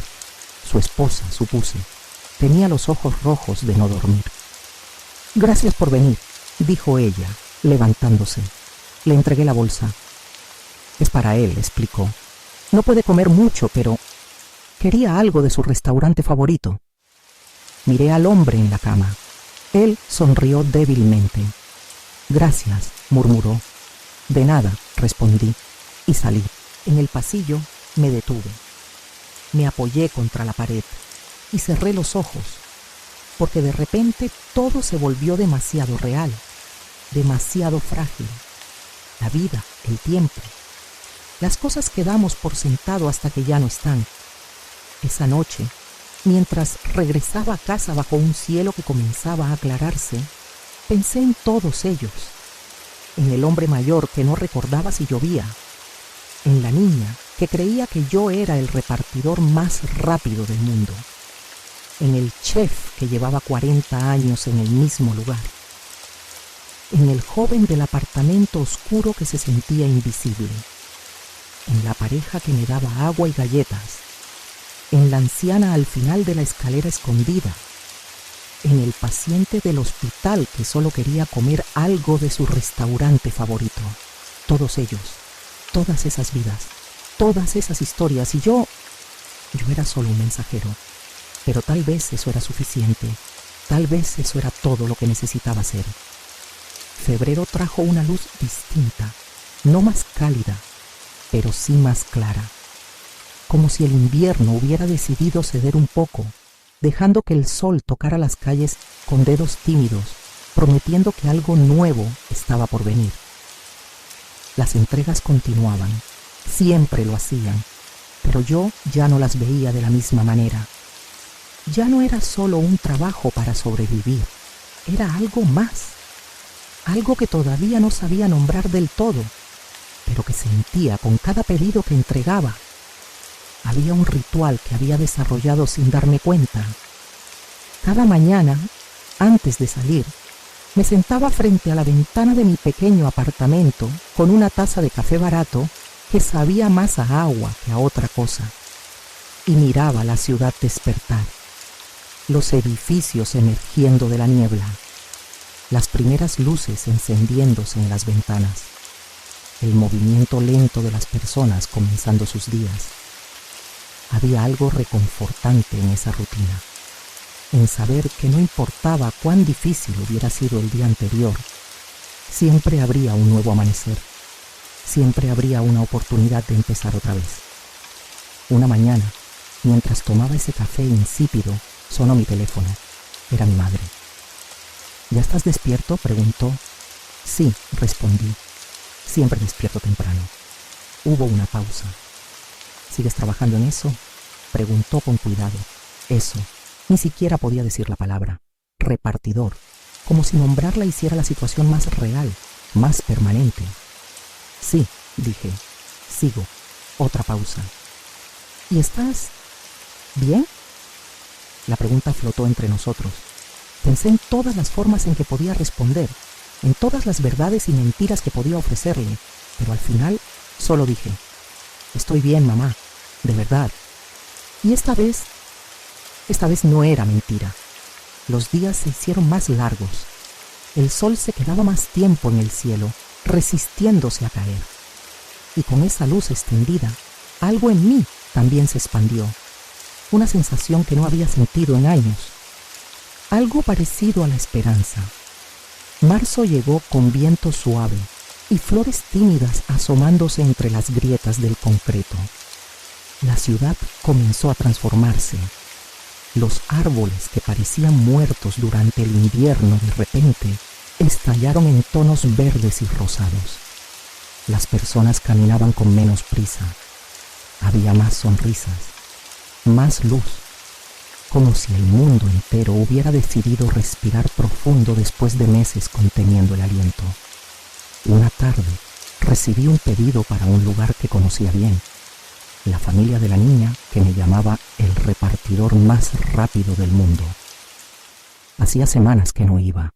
Su esposa, supuse. Tenía los ojos rojos de no dormir. «Gracias por venir», dijo ella, levantándose. Le entregué la bolsa. «Es para él», explicó. «No puede comer mucho, pero quería algo de su restaurante favorito». Miré al hombre en la cama. Él sonrió débilmente. «Gracias», murmuró. «De nada», respondí, y salí. En el pasillo me detuve. Me apoyé contra la pared y cerré los ojos, porque de repente todo se volvió demasiado real, demasiado frágil. La vida, el tiempo. las cosas que damos por sentado hasta que ya no están. Esa noche, mientras regresaba a casa bajo un cielo que comenzaba a aclararse, pensé en todos ellos, en el hombre mayor que no recordaba si llovía, en la niña que creía que yo era el repartidor más rápido del mundo, en el chef que llevaba 40 años en el mismo lugar, en el joven del apartamento oscuro que se sentía invisible, en la pareja que me daba agua y galletas, en la anciana al final de la escalera escondida, en el paciente del hospital que solo quería comer algo de su restaurante favorito. Todos ellos, todas esas vidas, todas esas historias, y yo era solo un mensajero. Pero tal vez eso era suficiente, tal vez eso era todo lo que necesitaba ser. Febrero trajo una luz distinta, no más cálida, pero sí más clara. Como si el invierno hubiera decidido ceder un poco, dejando que el sol tocara las calles con dedos tímidos, prometiendo que algo nuevo estaba por venir. Las entregas continuaban, siempre lo hacían, pero yo ya no las veía de la misma manera. Ya no era solo un trabajo para sobrevivir, era algo más, algo que todavía no sabía nombrar del todo, pero que sentía con cada pedido que entregaba. Había un ritual que había desarrollado sin darme cuenta. Cada mañana, antes de salir, me sentaba frente a la ventana de mi pequeño apartamento con una taza de café barato que sabía más a agua que a otra cosa, y miraba la ciudad despertar, los edificios emergiendo de la niebla, las primeras luces encendiéndose en las ventanas, el movimiento lento de las personas comenzando sus días. Había algo reconfortante en esa rutina, en saber que no importaba cuán difícil hubiera sido el día anterior, siempre habría un nuevo amanecer, siempre habría una oportunidad de empezar otra vez. Una mañana, mientras tomaba ese café insípido, sonó mi teléfono. Era mi madre. ¿Ya estás despierto?, preguntó. Sí, respondí. Siempre despierto temprano. Hubo una pausa. ¿Sigues trabajando en eso?, preguntó con cuidado. Eso. Ni siquiera podía decir la palabra. Repartidor. Como si nombrarla hiciera la situación más real, más permanente. Sí, dije. Sigo. Otra pausa. ¿Y estás bien? La pregunta flotó entre nosotros. Pensé en todas las formas en que podía responder, en todas las verdades y mentiras que podía ofrecerle, pero al final solo dije: estoy bien, mamá, de verdad. Y esta vez no era mentira. Los días se hicieron más largos. El sol se quedaba más tiempo en el cielo, resistiéndose a caer. Y con esa luz extendida, algo en mí también se expandió. Una sensación que no había sentido en años. Algo parecido a la esperanza. Marzo llegó con viento suave y flores tímidas asomándose entre las grietas del concreto. La ciudad comenzó a transformarse. Los árboles que parecían muertos durante el invierno de repente estallaron en tonos verdes y rosados. Las personas caminaban con menos prisa. Había más sonrisas, más luz, como si el mundo entero hubiera decidido respirar profundo después de meses conteniendo el aliento. Una tarde recibí un pedido para un lugar que conocía bien, la familia de la niña que me llamaba el repartidor más rápido del mundo. Hacía semanas que no iba,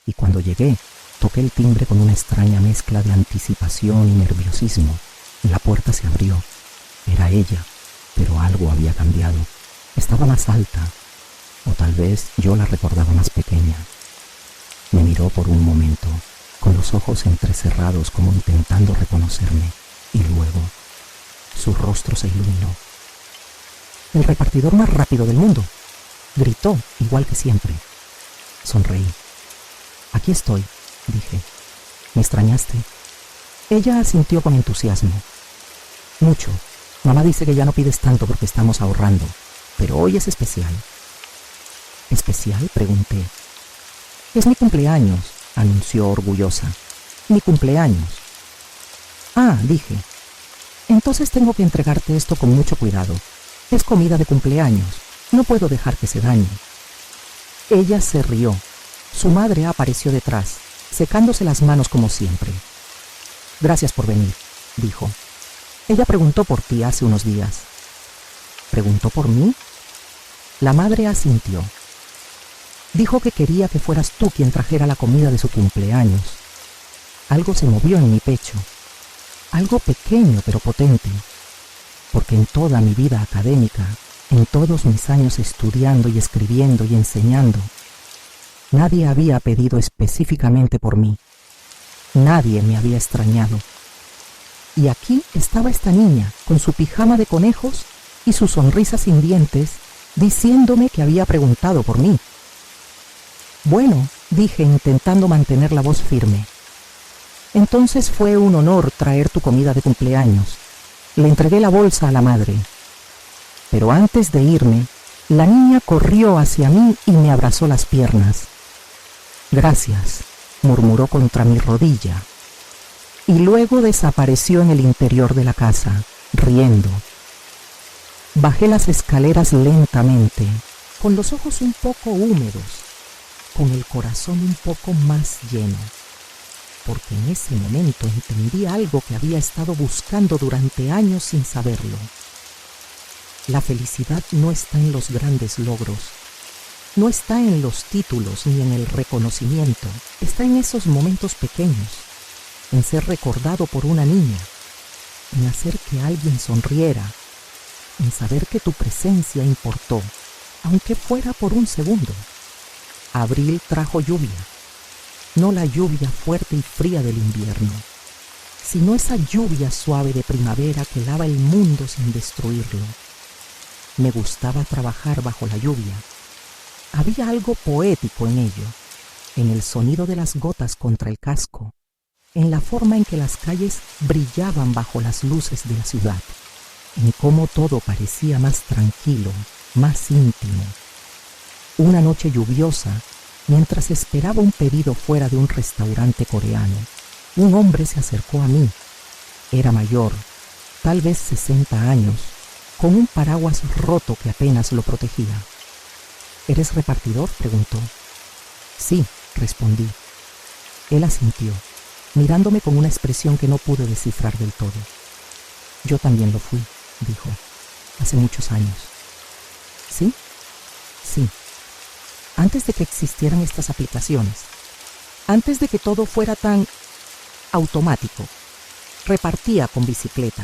y cuando llegué, toqué el timbre con una extraña mezcla de anticipación y nerviosismo. La puerta se abrió. Era ella, pero algo había cambiado. Estaba más alta, o tal vez yo la recordaba más pequeña. Me miró por un momento, con los ojos entrecerrados como intentando reconocerme, y luego su rostro se iluminó. «El repartidor más rápido del mundo», gritó, igual que siempre. Sonreí. «Aquí estoy», dije. «¿Me extrañaste?» Ella asintió con entusiasmo. «Mucho. Mamá dice que ya no pides tanto porque estamos ahorrando, pero hoy es especial». «¿Especial?», pregunté. «Es mi cumpleaños», anunció orgullosa. «Mi cumpleaños». «Ah», dije. Entonces tengo que entregarte esto con mucho cuidado. Es comida de cumpleaños. No puedo dejar que se dañe. Ella se rió. Su madre apareció detrás, secándose las manos como siempre. Gracias por venir, dijo. Ella preguntó por ti hace unos días. ¿Preguntó por mí? La madre asintió. Dijo que quería que fueras tú quien trajera la comida de su cumpleaños. Algo se movió en mi pecho. Algo pequeño pero potente. Porque en toda mi vida académica, en todos mis años estudiando y escribiendo y enseñando, nadie había pedido específicamente por mí. Nadie me había extrañado. Y aquí estaba esta niña, con su pijama de conejos y su sonrisa sin dientes, diciéndome que había preguntado por mí. Bueno, dije intentando mantener la voz firme. Entonces fue un honor traer tu comida de cumpleaños. Le entregué la bolsa a la madre. Pero antes de irme, la niña corrió hacia mí y me abrazó las piernas. Gracias, murmuró contra mi rodilla. Y luego desapareció en el interior de la casa, riendo. Bajé las escaleras lentamente, con los ojos un poco húmedos, con el corazón un poco más lleno, porque en ese momento entendí algo que había estado buscando durante años sin saberlo. La felicidad no está en los grandes logros, no está en los títulos ni en el reconocimiento, está en esos momentos pequeños, en ser recordado por una niña, en hacer que alguien sonriera, en saber que tu presencia importó, aunque fuera por un segundo. Abril trajo lluvia, no la lluvia fuerte y fría del invierno, sino esa lluvia suave de primavera que lava el mundo sin destruirlo. Me gustaba trabajar bajo la lluvia. Había algo poético en ello, en el sonido de las gotas contra el casco, en la forma en que las calles brillaban bajo las luces de la ciudad, en cómo todo parecía más tranquilo, más íntimo. Una noche lluviosa, mientras esperaba un pedido fuera de un restaurante coreano, un hombre se acercó a mí. Era mayor, tal vez 60 años, con un paraguas roto que apenas lo protegía. ¿Eres repartidor?, preguntó. Sí, respondí. Él asintió, mirándome con una expresión que no pude descifrar del todo. Yo también lo fui, dijo, hace muchos años. ¿Sí? Sí. Antes de que existieran estas aplicaciones, antes de que todo fuera tan automático, repartía con bicicleta.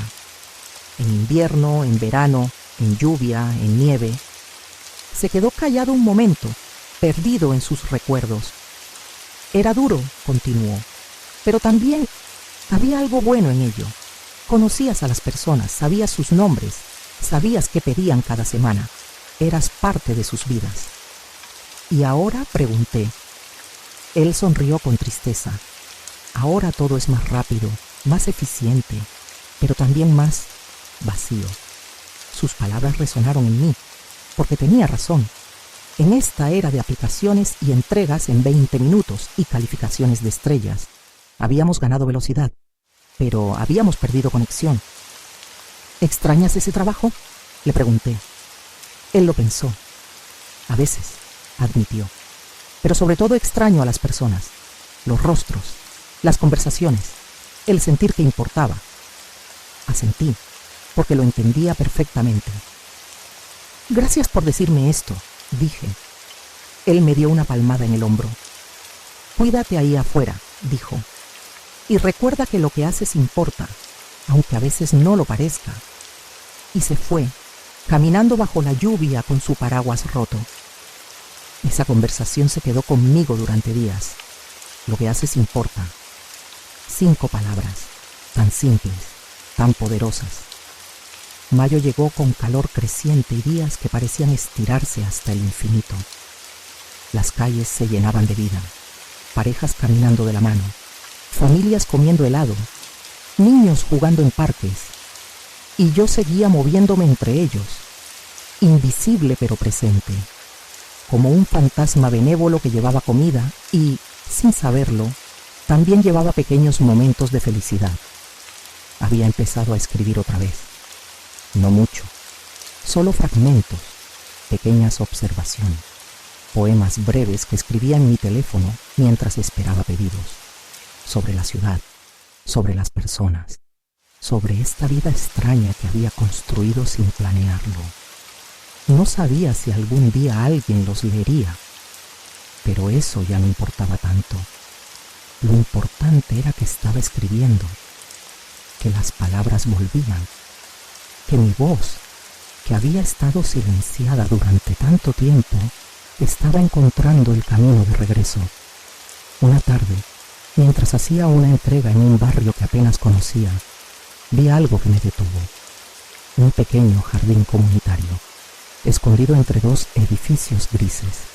En invierno, en verano, en lluvia, en nieve. Se quedó callado un momento, perdido en sus recuerdos. Era duro, continuó, pero también había algo bueno en ello. Conocías a las personas, sabías sus nombres, sabías qué pedían cada semana. Eras parte de sus vidas. ¿Y ahora?, pregunté. Él sonrió con tristeza. Ahora todo es más rápido, más eficiente, pero también más vacío. Sus palabras resonaron en mí, porque tenía razón. En esta era de aplicaciones y entregas en 20 minutos y calificaciones de estrellas, habíamos ganado velocidad, pero habíamos perdido conexión. ¿Extrañas ese trabajo?, le pregunté. Él lo pensó. A veces, admitió. Pero sobre todo extraño a las personas, los rostros, las conversaciones, el sentir que importaba. Asentí, porque lo entendía perfectamente. Gracias por decirme esto, dije. Él me dio una palmada en el hombro. Cuídate ahí afuera, dijo. Y recuerda que lo que haces importa, aunque a veces no lo parezca. Y se fue, caminando bajo la lluvia con su paraguas roto. Esa conversación se quedó conmigo durante días. Lo que haces importa. 5 palabras, tan simples, tan poderosas. Mayo llegó con calor creciente y días que parecían estirarse hasta el infinito. Las calles se llenaban de vida, parejas caminando de la mano, familias comiendo helado, niños jugando en parques, y yo seguía moviéndome entre ellos, invisible pero presente, como un fantasma benévolo que llevaba comida y, sin saberlo, también llevaba pequeños momentos de felicidad. había empezado a escribir otra vez. No mucho, solo fragmentos, pequeñas observaciones, poemas breves que escribía en mi teléfono mientras esperaba pedidos, sobre la ciudad, sobre las personas, sobre esta vida extraña que había construido sin planearlo. No sabía si algún día alguien los leería, pero eso ya no importaba tanto. Lo importante era que estaba escribiendo, que las palabras volvían, que mi voz, que había estado silenciada durante tanto tiempo, estaba encontrando el camino de regreso. Una tarde, mientras hacía una entrega en un barrio que apenas conocía, vi algo que me detuvo. Un pequeño jardín comunitario, escondido entre dos edificios grises.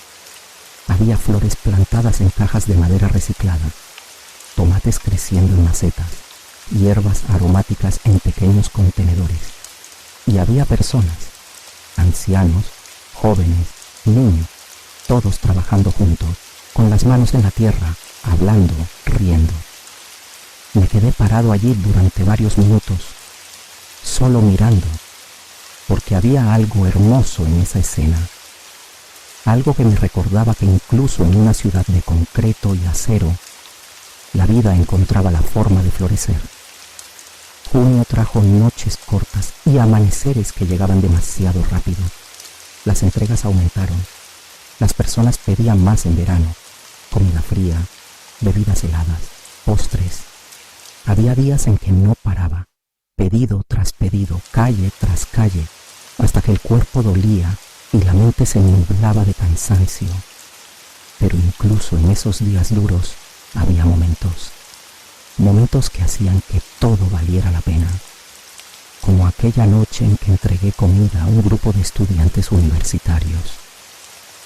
Había flores plantadas en cajas de madera reciclada, tomates creciendo en macetas, hierbas aromáticas en pequeños contenedores. Y había personas, ancianos, jóvenes, niños, todos trabajando juntos, con las manos en la tierra, hablando, riendo. Me quedé parado allí durante varios minutos, solo mirando, porque había algo hermoso en esa escena. Algo que me recordaba que incluso en una ciudad de concreto y acero, la vida encontraba la forma de florecer. Junio trajo noches cortas y amaneceres que llegaban demasiado rápido. Las entregas aumentaron. Las personas pedían más en verano, comida fría, bebidas heladas, postres. Había días en que no paraba, pedido tras pedido, calle tras calle, hasta que el cuerpo dolía y la mente se nublaba de cansancio. Pero incluso en esos días duros había momentos que hacían que todo valiera la pena, como aquella noche en que entregué comida a un grupo de estudiantes universitarios.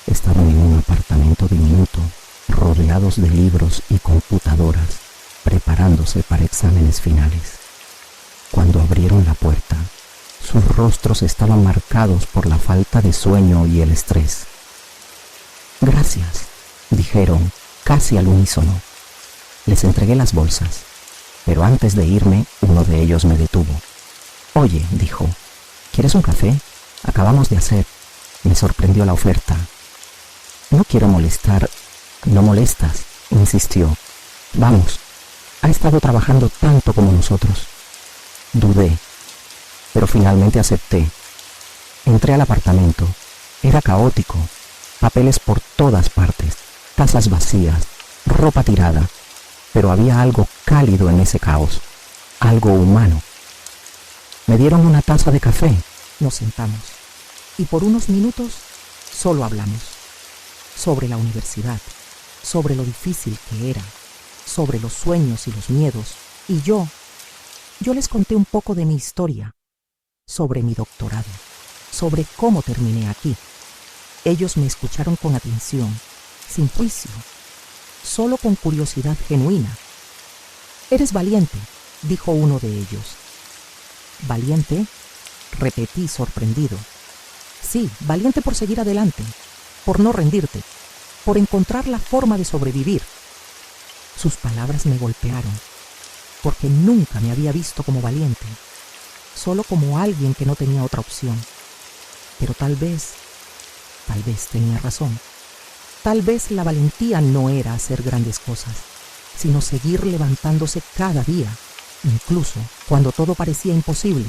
Estaban en un apartamento diminuto, rodeados de libros y computadoras, preparándose para exámenes finales. Cuando abrieron la puerta, sus rostros estaban marcados por la falta de sueño y el estrés. «Gracias», dijeron, casi al unísono. Les entregué las bolsas, pero antes de irme, uno de ellos me detuvo. «Oye», dijo, «¿quieres un café? Acabamos de hacer». Me sorprendió la oferta. «No quiero molestar». «No molestas», insistió. «Vamos, ha estado trabajando tanto como nosotros». Dudé, pero finalmente acepté. Entré al apartamento. Era caótico, papeles por todas partes, tazas vacías, ropa tirada, pero había algo cálido en ese caos, algo humano. Me dieron una taza de café, nos sentamos, y por unos minutos solo hablamos, sobre la universidad, sobre lo difícil que era, sobre los sueños y los miedos, y yo les conté un poco de mi historia, sobre mi doctorado, sobre cómo terminé aquí. Ellos me escucharon con atención, sin juicio, solo con curiosidad genuina. «Eres valiente», dijo uno de ellos. «¿Valiente?», repetí sorprendido. «Sí, valiente por seguir adelante, por no rendirte, por encontrar la forma de sobrevivir». Sus palabras me golpearon, porque nunca me había visto como valiente, solo como alguien que no tenía otra opción. Pero tal vez tenía razón. Tal vez la valentía no era hacer grandes cosas, sino seguir levantándose cada día, incluso cuando todo parecía imposible.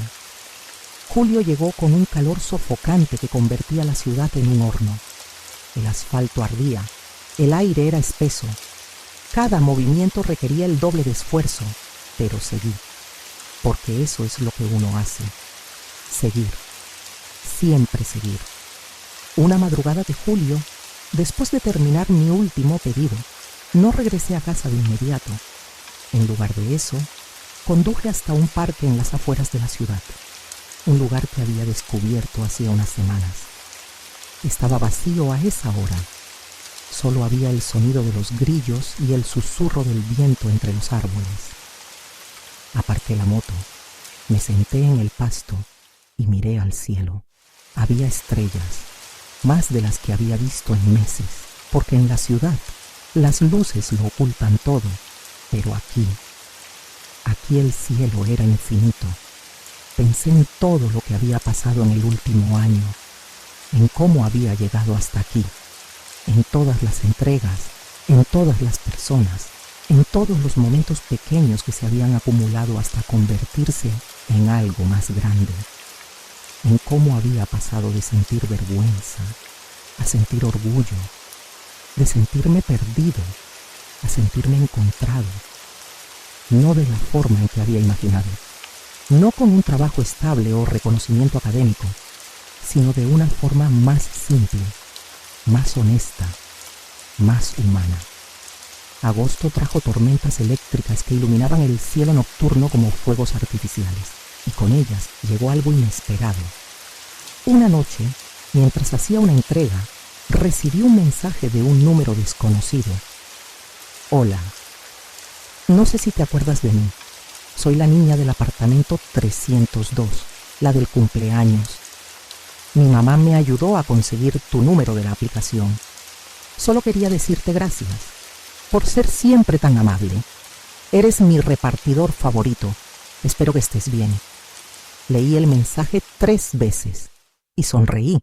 Julio llegó con un calor sofocante que convertía la ciudad en un horno. El asfalto ardía, el aire era espeso. Cada movimiento requería el doble de esfuerzo, pero seguí, porque eso es lo que uno hace. Seguir, siempre seguir. Una madrugada de julio, después de terminar mi último pedido, no regresé a casa de inmediato. En lugar de eso, conduje hasta un parque en las afueras de la ciudad, un lugar que había descubierto hacía unas semanas. Estaba vacío a esa hora. Solo había el sonido de los grillos y el susurro del viento entre los árboles. Aparqué la moto, me senté en el pasto y miré al cielo. Había estrellas, más de las que había visto en meses, porque en la ciudad las luces lo ocultan todo, pero aquí Aquí el cielo era infinito. Pensé en todo lo que había pasado en el último año, en cómo había llegado hasta aquí, en todas las entregas, en todas las personas, en todos los momentos pequeños que se habían acumulado hasta convertirse en algo más grande, en cómo había pasado de sentir vergüenza a sentir orgullo, de sentirme perdido a sentirme encontrado, no de la forma en que había imaginado, no con un trabajo estable o reconocimiento académico, sino de una forma más simple, más honesta, más humana. Agosto trajo tormentas eléctricas que iluminaban el cielo nocturno como fuegos artificiales, y con ellas llegó algo inesperado. Una noche, mientras hacía una entrega, recibí un mensaje de un número desconocido. Hola. No sé si te acuerdas de mí. Soy la niña del apartamento 302, la del cumpleaños. Mi mamá me ayudó a conseguir tu número de la aplicación. Solo quería decirte gracias por ser siempre tan amable. Eres mi repartidor favorito. Espero que estés bien. Leí el mensaje 3 veces y sonreí,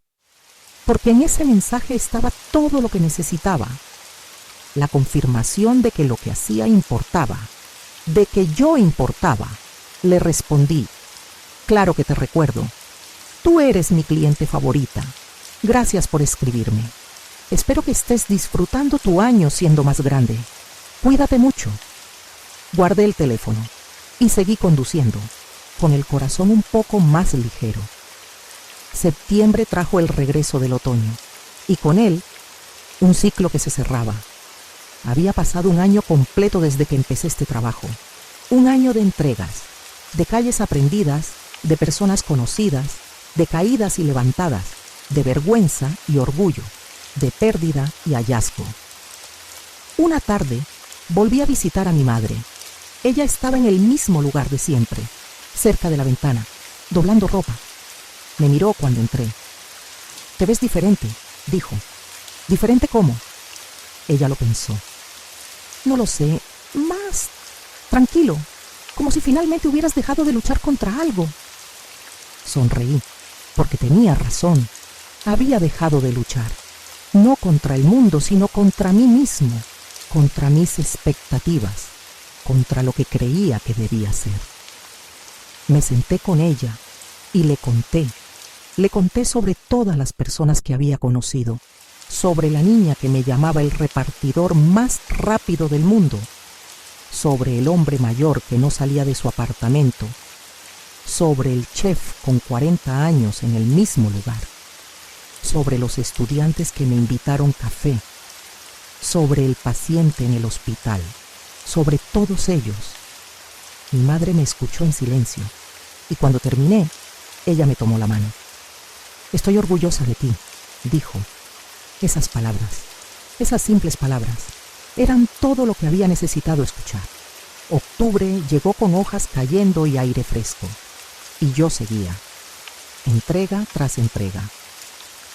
porque en ese mensaje estaba todo lo que necesitaba. La confirmación de que lo que hacía importaba, de que yo importaba. Le respondí: claro que te recuerdo. Tú eres mi cliente favorita. Gracias por escribirme. Espero que estés disfrutando tu año siendo más grande. Cuídate mucho. Guardé el teléfono y seguí conduciendo, con el corazón un poco más ligero. Septiembre trajo el regreso del otoño, y con él un ciclo que se cerraba. Había pasado un año completo desde que empecé este trabajo. Un año de entregas, de calles aprendidas, de personas conocidas, de caídas y levantadas, de vergüenza y orgullo, de pérdida y hallazgo. Una tarde volví a visitar a mi madre. Ella estaba en el mismo lugar de siempre, cerca de la ventana, doblando ropa. Me miró cuando entré. «Te ves diferente», dijo. «¿Diferente cómo?». Ella lo pensó. «No lo sé, más tranquilo, como si finalmente hubieras dejado de luchar contra algo». Sonreí, porque tenía razón. Había dejado de luchar, no contra el mundo, sino contra mí mismo, contra mis expectativas, contra lo que creía que debía ser. Me senté con ella y le conté sobre todas las personas que había conocido, sobre la niña que me llamaba el repartidor más rápido del mundo, sobre el hombre mayor que no salía de su apartamento, sobre el chef con 40 años en el mismo lugar, sobre los estudiantes que me invitaron café, sobre el paciente en el hospital, sobre todos ellos. Mi madre me escuchó en silencio, y cuando terminé, ella me tomó la mano. «Estoy orgullosa de ti», dijo. Esas palabras, esas simples palabras, eran todo lo que había necesitado escuchar. Octubre llegó con hojas cayendo y aire fresco, y yo seguía, entrega tras entrega.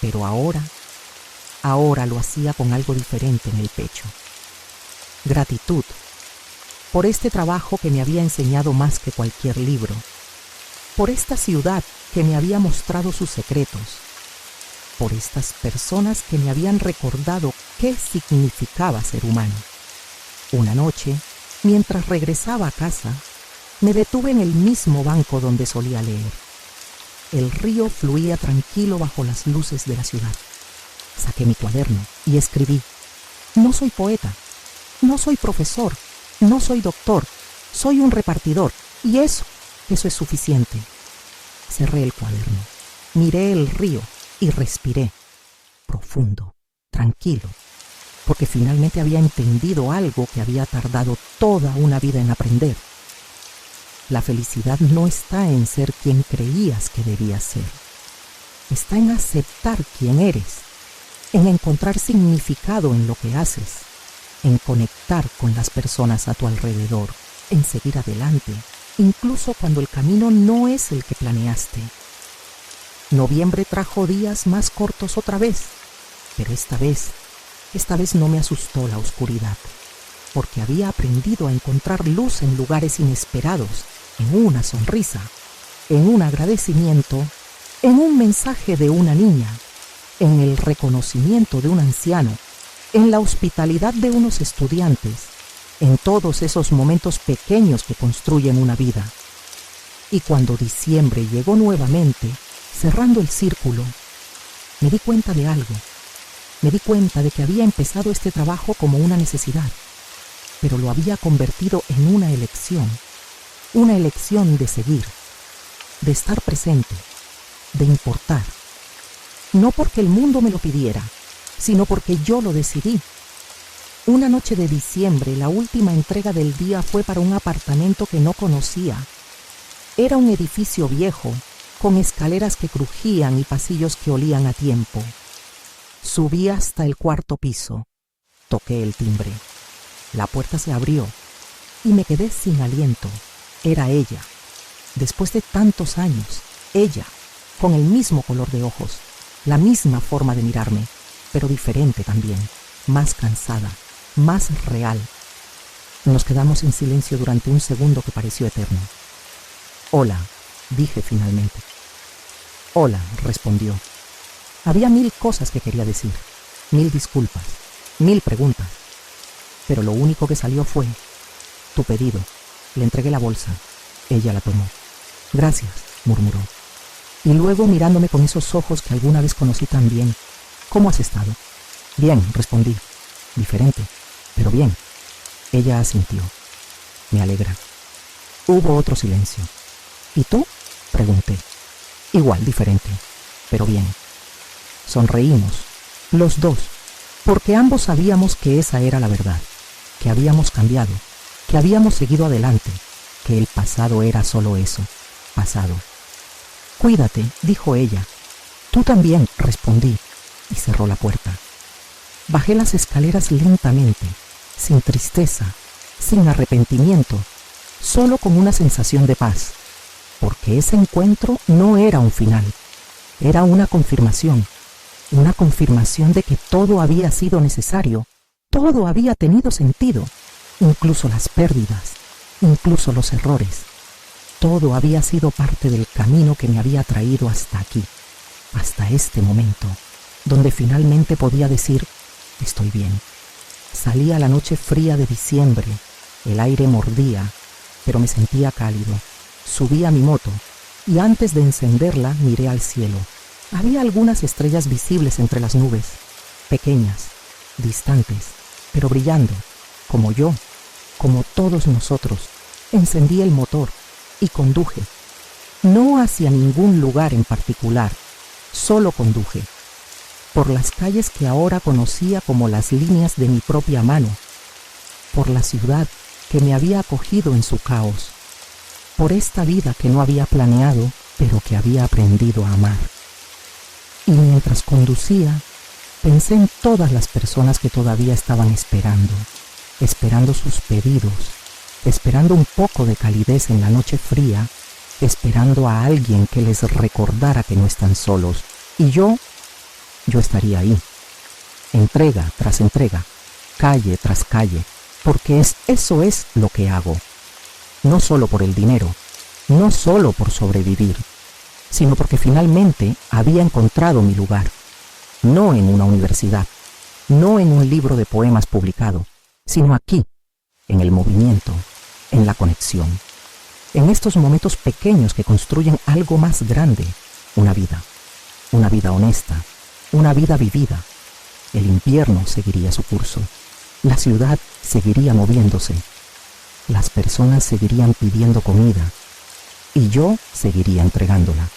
Pero ahora lo hacía con algo diferente en el pecho. Gratitud por este trabajo que me había enseñado más que cualquier libro, por esta ciudad que me había mostrado sus secretos, por estas personas que me habían recordado qué significaba ser humano. Una noche, mientras regresaba a casa, me detuve en el mismo banco donde solía leer. El río fluía tranquilo bajo las luces de la ciudad. Saqué mi cuaderno y escribí: «No soy poeta, no soy profesor, no soy doctor, soy un repartidor, y eso es suficiente». Cerré el cuaderno, miré el río y respiré, profundo, tranquilo, porque finalmente había entendido algo que había tardado toda una vida en aprender. La felicidad no está en ser quien creías que debías ser. Está en aceptar quién eres, en encontrar significado en lo que haces, en conectar con las personas a tu alrededor, en seguir adelante, incluso cuando el camino no es el que planeaste. Noviembre trajo días más cortos otra vez, pero esta vez no me asustó la oscuridad. porque había aprendido a encontrar luz en lugares inesperados, en una sonrisa, en un agradecimiento, en un mensaje de una niña, en el reconocimiento de un anciano, en la hospitalidad de unos estudiantes, en todos esos momentos pequeños que construyen una vida. Y cuando diciembre llegó nuevamente, cerrando el círculo, me di cuenta de algo. Me di cuenta de que había empezado este trabajo como una necesidad, pero lo había convertido en una elección de seguir, de estar presente, de importar. No porque el mundo me lo pidiera, sino porque yo lo decidí. Una noche de diciembre, la última entrega del día fue para un apartamento que no conocía. Era un edificio viejo, con escaleras que crujían y pasillos que olían a tiempo. Subí hasta el 4º piso. Toqué el timbre. La puerta se abrió y me quedé sin aliento. Era ella. Después de tantos años, ella, con el mismo color de ojos, la misma forma de mirarme, pero diferente también, más cansada, más real. Nos quedamos en silencio durante un segundo que pareció eterno. «Hola», dije finalmente. «Hola», respondió. Había 1000 cosas que quería decir, 1000 disculpas, 1000 preguntas, pero lo único que salió fue: «Tu pedido». Le entregué la bolsa. Ella la tomó. «Gracias», murmuró. Y luego, mirándome con esos ojos que alguna vez conocí tan bien: «¿Cómo has estado?» «Bien», respondí. «Diferente, pero bien». Ella asintió. «Me alegra». Hubo otro silencio. «¿Y tú?», pregunté. «Igual, diferente, pero bien». Sonreímos, los dos, porque ambos sabíamos que esa era la verdad, que habíamos cambiado, que habíamos seguido adelante, que el pasado era solo eso, pasado. «Cuídate», dijo ella. «Tú también», respondí, y cerró la puerta. Bajé las escaleras lentamente, sin tristeza, sin arrepentimiento, solo con una sensación de paz, porque ese encuentro no era un final, era una confirmación de que todo había sido necesario, todo había tenido sentido, incluso las pérdidas, incluso los errores. Todo había sido parte del camino que me había traído hasta aquí, hasta este momento, donde finalmente podía decir: «Estoy bien». Salía la noche fría de diciembre, el aire mordía, pero me sentía cálido. Subí a mi moto y antes de encenderla miré al cielo. Había algunas estrellas visibles entre las nubes, pequeñas, distantes, pero brillando, como yo, como todos nosotros. Encendí el motor y conduje, no hacia ningún lugar en particular, solo conduje, por las calles que ahora conocía como las líneas de mi propia mano, por la ciudad que me había acogido en su caos, por esta vida que no había planeado, pero que había aprendido a amar. Y mientras conducía, pensé en todas las personas que todavía estaban esperando sus pedidos, esperando un poco de calidez en la noche fría, esperando a alguien que les recordara que no están solos. Y yo estaría ahí, entrega tras entrega, calle tras calle, porque eso es lo que hago. No solo por el dinero, no solo por sobrevivir, sino porque finalmente había encontrado mi lugar, no en una universidad, no en un libro de poemas publicado, sino aquí, en el movimiento, en la conexión, en estos momentos pequeños que construyen algo más grande, una vida honesta, una vida vivida. El invierno seguiría su curso, la ciudad seguiría moviéndose, las personas seguirían pidiendo comida y yo seguiría entregándola.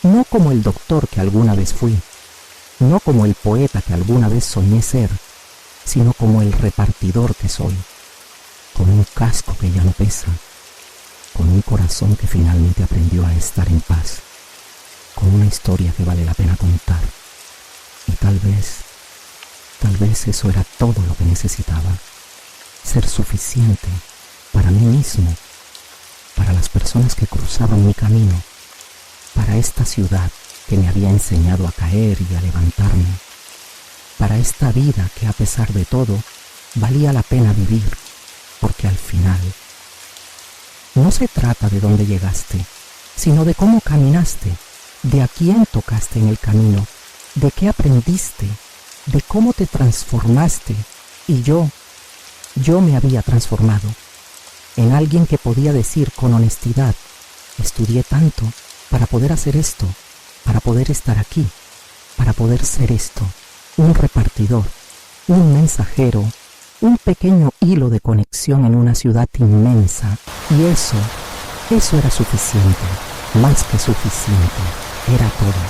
No como el doctor que alguna vez fui, no como el poeta que alguna vez soñé ser, sino como el repartidor que soy, con un casco que ya no pesa, con un corazón que finalmente aprendió a estar en paz, con una historia que vale la pena contar. Y tal vez eso era todo lo que necesitaba, ser suficiente para mí mismo, para las personas que cruzaban mi camino, para esta ciudad que me había enseñado a caer y a levantarme, para esta vida que a pesar de todo valía la pena vivir, porque al final no se trata de dónde llegaste, sino de cómo caminaste, de a quién tocaste en el camino, de qué aprendiste, de cómo te transformaste. Y yo me había transformado en alguien que podía decir con honestidad: estudié tanto para poder hacer esto, para poder estar aquí, para poder ser esto, un repartidor, un mensajero, un pequeño hilo de conexión en una ciudad inmensa. Y eso era suficiente, más que suficiente, era todo.